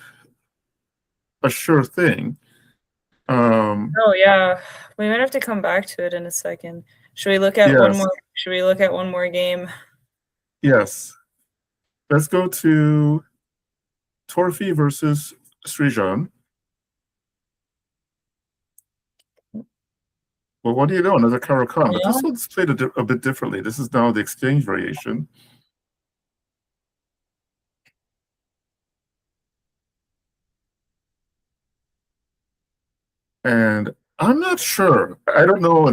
a sure thing. Oh yeah, we might have to come back to it in a second. Should we look at one more? Should we look at one more game? Yes. Let's go to Torfi versus Srijan. Well, what do you know? Another Caro-Kann, but this one's played a bit differently. This is now the exchange variation. And I'm not sure. I don't know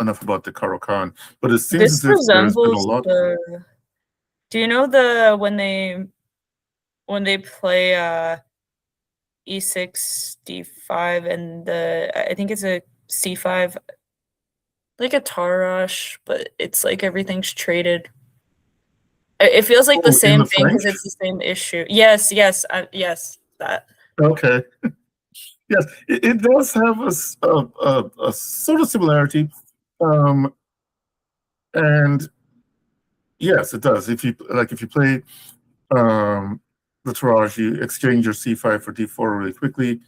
enough about the Caro-Kann, but it seems as if there's been a lot. Do you know when they play e6, d5, and I think it's a c5, like a Tarash, but it's like everything's traded. It feels like the same thing because it's the same issue. Yes, that. Okay. Yes, it does have a sort of similarity, and yes, it does. If you play the Taraj, you exchange your c5 for d4 really quickly.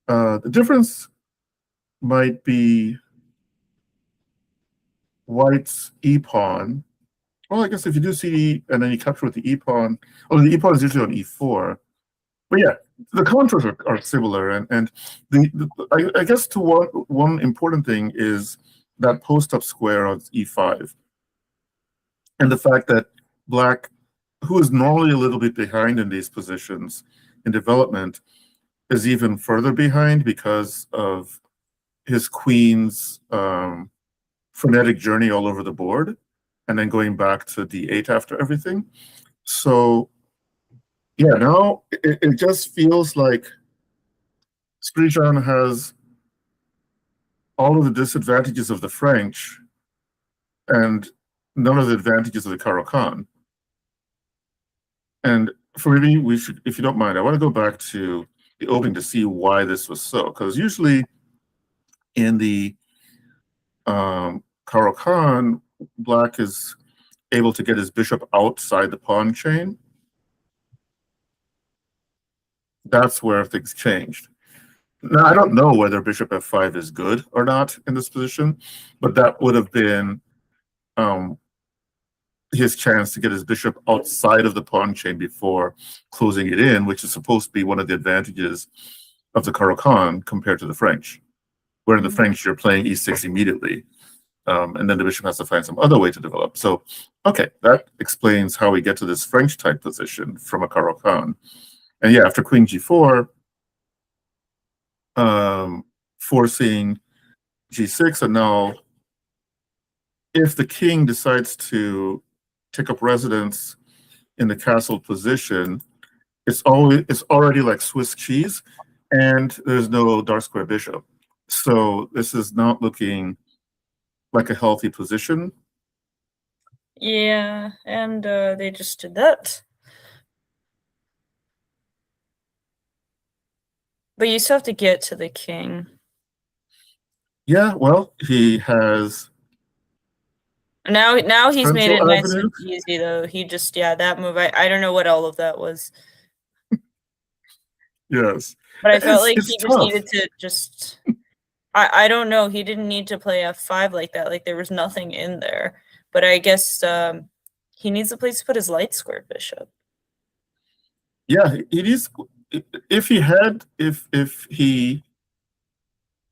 The difference might be white's e-pawn. Well, I guess if you do c and then you capture with the e-pawn, the e-pawn is usually on e4. But yeah, the contours are similar, and I guess to one important thing is that post-up square on e5, and the fact that black, who is normally a little bit behind in these positions in development, is even further behind because of his queen's frenetic journey all over the board, and then going back to d8 after everything. So yeah, now it just feels like Srijan has all of the disadvantages of the French and none of the advantages of the Caro-Kann. And for me, we should, if you don't mind, I want to go back to the opening to see why this was so. Because usually in the Caro-Kann, black is able to get his bishop outside the pawn chain. That's where things changed. Now, I don't know whether bishop f5 is good or not in this position, but that would have been his chance to get his bishop outside of the pawn chain before closing it in, which is supposed to be one of the advantages of the Caro-Kann compared to the French, where in the French you're playing e6 immediately, and then the bishop has to find some other way to develop. So, okay, that explains how we get to this French type position from a Caro-Kann. And yeah, after queen g4, forcing g6, and now if the king decides to take up residence in the castle position, it's already like Swiss cheese, and there's no dark square bishop. So this is not looking like a healthy position. Yeah, and they just did that. But you still have to get to the king. Yeah, well, he has. Now he's made it nice and easy, though. He just, that move, I don't know what all of that was. Yes. But I felt like he just needed to just... I don't know. He didn't need to play f5 like that. Like, there was nothing in there. But I guess he needs a place to put his light square bishop. Yeah, it is... If he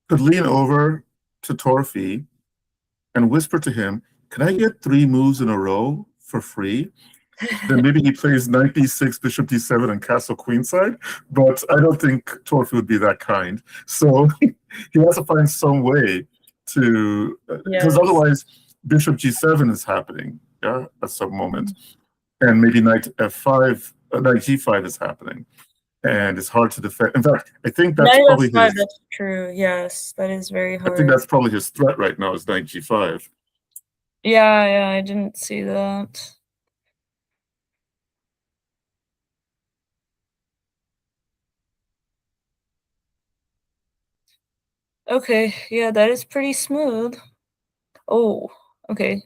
could lean over to Torfi and whisper to him, "Can I get 3 moves in a row for free?" Then maybe he plays knight d6, bishop d7, and castle queenside. But I don't think Torfi would be that kind. So he has to find some way to, because otherwise bishop g7 is happening, at some moment, and maybe knight f5, knight g5 is happening. and it's hard to defend. In fact, I think that's Knight probably F5, his. that's true. Yes, that is very I think hard. that's probably his threat right now is knight g5. Yeah, I didn't see that. Okay, yeah, that is pretty smooth. Oh, okay.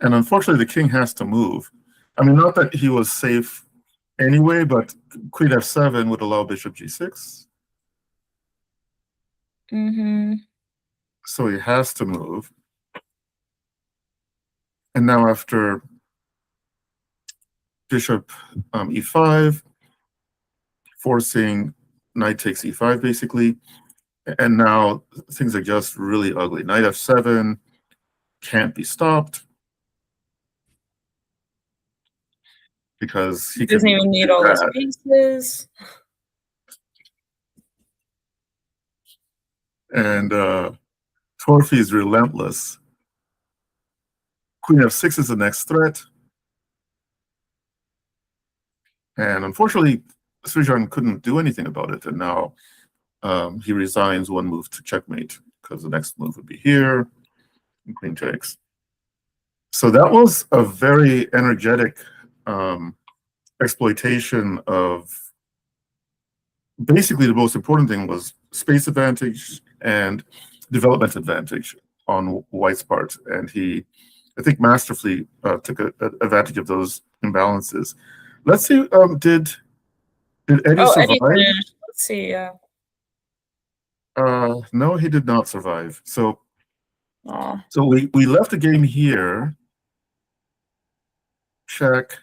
And unfortunately, the king has to move. I mean, not that he was safe anyway, but queen f7 would allow bishop g6. Mm-hmm. So he has to move. And now after bishop e5, forcing knight takes e5 basically. And now things are just really ugly. Knight f7 can't be stopped because he Doesn't can even need do all those that. pieces. And Torfi is relentless. Queen f6 is the next threat. And unfortunately, Srijan couldn't do anything about it. And now he resigns one move to checkmate because the next move would be here, and queen takes. So that was a very energetic exploitation of, basically the most important thing was space advantage and development advantage on White's part. And he, I think, masterfully took advantage of those imbalances. Let's see, did Eddie survive? Eddie finished. Let's see, yeah. No, he did not survive. So, Aw. so we left the game here. Check.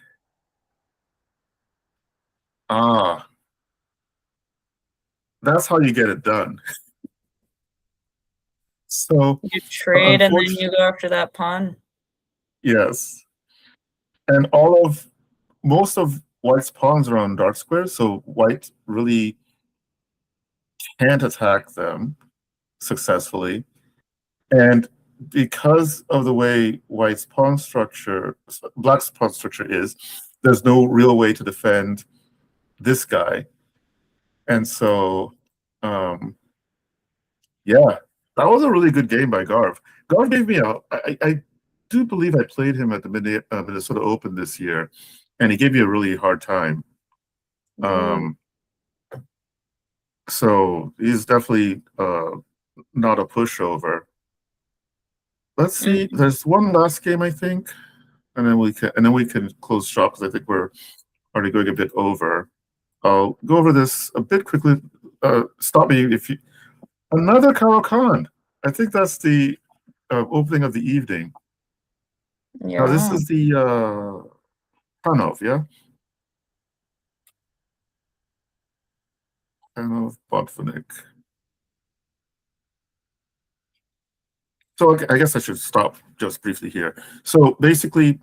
Ah, that's how you get it done. So You trade and then you go after that pawn. Yes, and most of White's pawns are on dark squares, so White really can't attack them successfully. And because of the way Black's pawn structure is, there's no real way to defend this guy. And so, yeah, that was a really good game by Garv. Garv gave me I do believe I played him at the Minnesota Open this year, and he gave me a really hard time. So he's definitely not a pushover. Let's see. There's one last game, I think, and then we can close shop because I think we're already going a bit over. I'll go over this a bit quickly. Stop me if you. Another Karo Khan. I think that's the opening of the evening. Yeah. This is the Panov, yeah? Panov Botvinnik. So I guess I should stop just briefly here. So basically,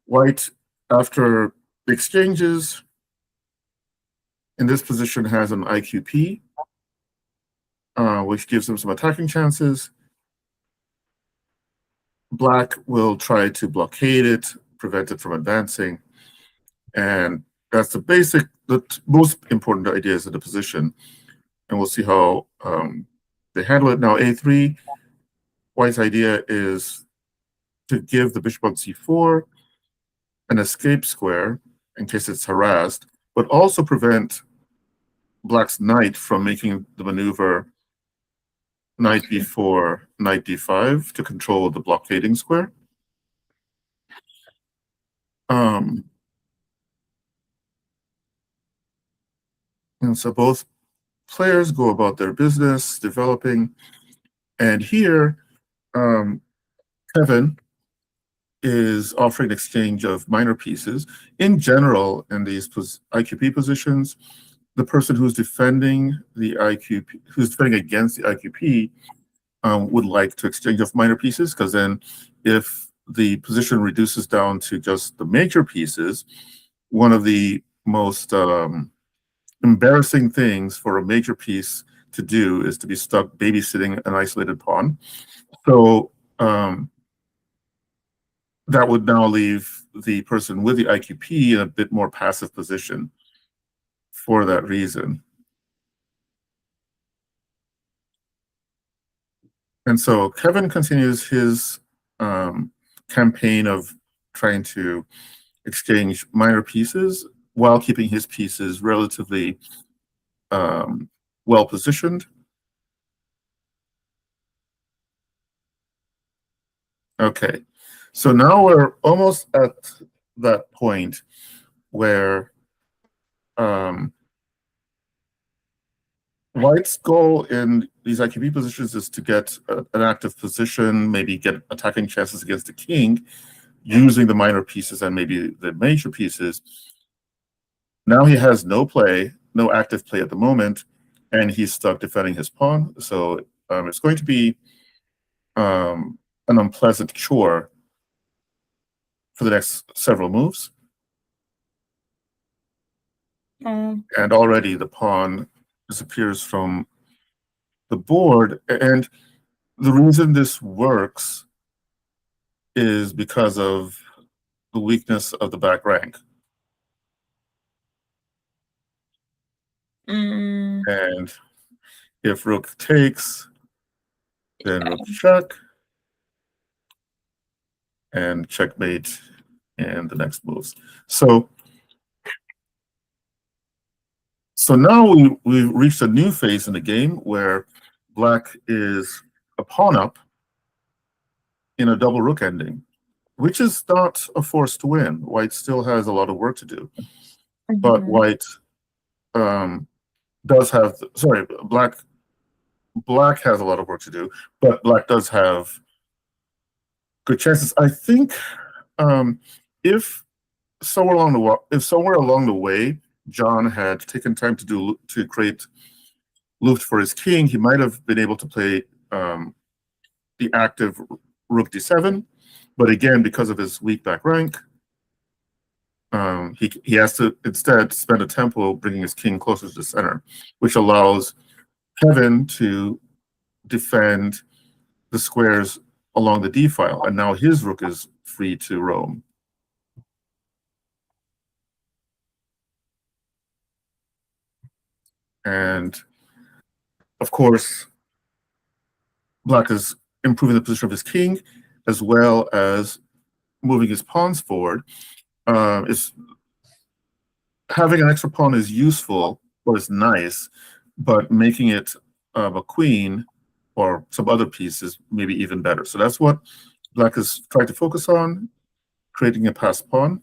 White, after exchanges, in this position has an IQP, which gives him some attacking chances. Black will try to blockade it, prevent it from advancing. And that's the most important ideas of the position. And we'll see how they handle it. Now, A3, White's idea is to give the bishop on c4 an escape square in case it's harassed, but also prevent Black's knight from making the maneuver knight b4, knight d5 to control the blockading square. And so both players go about their business, developing. And here, Kevin is offering exchange of minor pieces. In general, in these IQP positions, the person who's defending the IQP, who's defending against the IQP, would like to exchange of minor pieces, because then if the position reduces down to just the major pieces, one of the most embarrassing things for a major piece to do is to be stuck babysitting an isolated pawn. So that would now leave the person with the IQP in a bit more passive position. for that reason. And so Kevin continues his campaign of trying to exchange minor pieces while keeping his pieces relatively well positioned. Okay, so now we're almost at that point where White's goal in these IQB positions is to get an active position, maybe get attacking chances against the king, using the minor pieces and maybe the major pieces. Now he has no active play at the moment, and he's stuck defending his pawn. So it's going to be an unpleasant chore for the next several moves. And already the pawn disappears from the board. And the reason this works is because of the weakness of the back rank. And if rook takes, then rook check, and checkmate in the next moves. So now we've reached a new phase in the game where black is a pawn up in a double rook ending, which is not a force to win. White still has a lot of work to do. But white does have, sorry, black has a lot of work to do, but black does have good chances. I think if somewhere along the way John had taken time to create Luft for his king, he might have been able to play the active rook d7, but again, because of his weak back rank, he has to instead spend a tempo bringing his king closer to the center, which allows Kevin to defend the squares along the d file, and now his rook is free to roam. And of course, black is improving the position of his king as well as moving his pawns forward. Having an extra pawn is useful or is nice, but making it a queen or some other piece is maybe even better. So that's what black is trying to focus on, creating a passed pawn.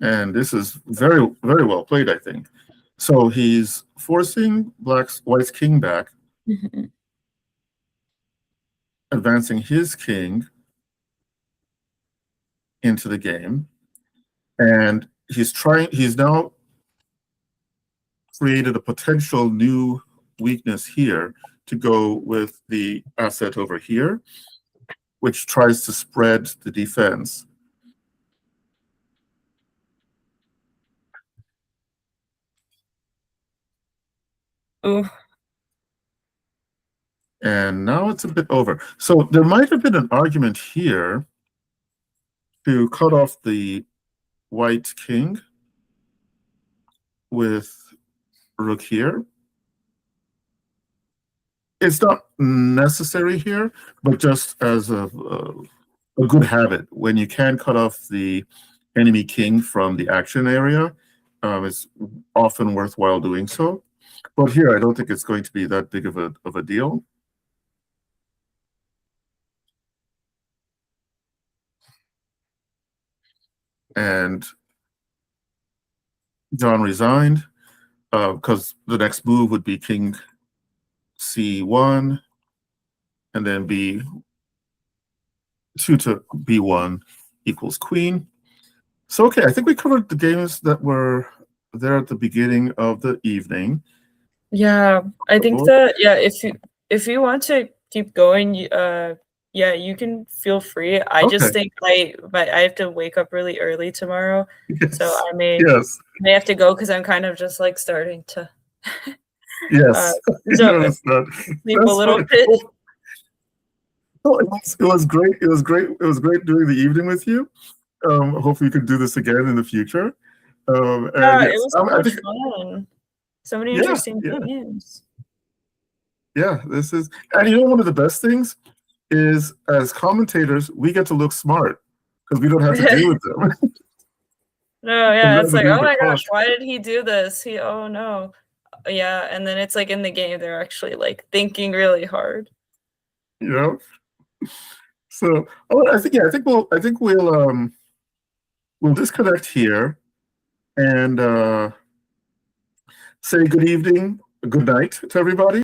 And this is very, very well played, I think. So he's forcing White's king back, advancing his king into the game. And he's now created a potential new weakness here to go with the asset over here, which tries to spread the defense. Ooh. And now it's a bit over. So there might have been an argument here to cut off the white king with rook here. It's not necessary here, but just as a good habit, when you can cut off the enemy king from the action area, it's often worthwhile doing so. But here, I don't think it's going to be that big of a deal. And John resigned because the next move would be king c1, and then b2 to b1 equals queen. So, okay, I think we covered the games that were there at the beginning of the evening. Yeah, I think that, yeah, if you want to keep going, yeah, you can feel free. I just think I have to wake up really early tomorrow, so I may have to go because I'm kind of just like starting to Yes, So leave a little bit. Oh, it was great. It was great. It was great doing the evening with you. Hopefully, you could do this again in the future. And Yeah, yes, it was so I much think, fun. So many yeah, interesting yeah, things. yeah. This is, and you know, one of the best things is as commentators, we get to look smart because we don't have to deal with them. No, We yeah, don't have it's to like, deal oh with the my gosh, cost. why did he do this? Oh no. Yeah, and then it's like in the game, they're actually like thinking really hard. You know. So, I think yeah, I think we'll disconnect here and say good evening, good night to everybody.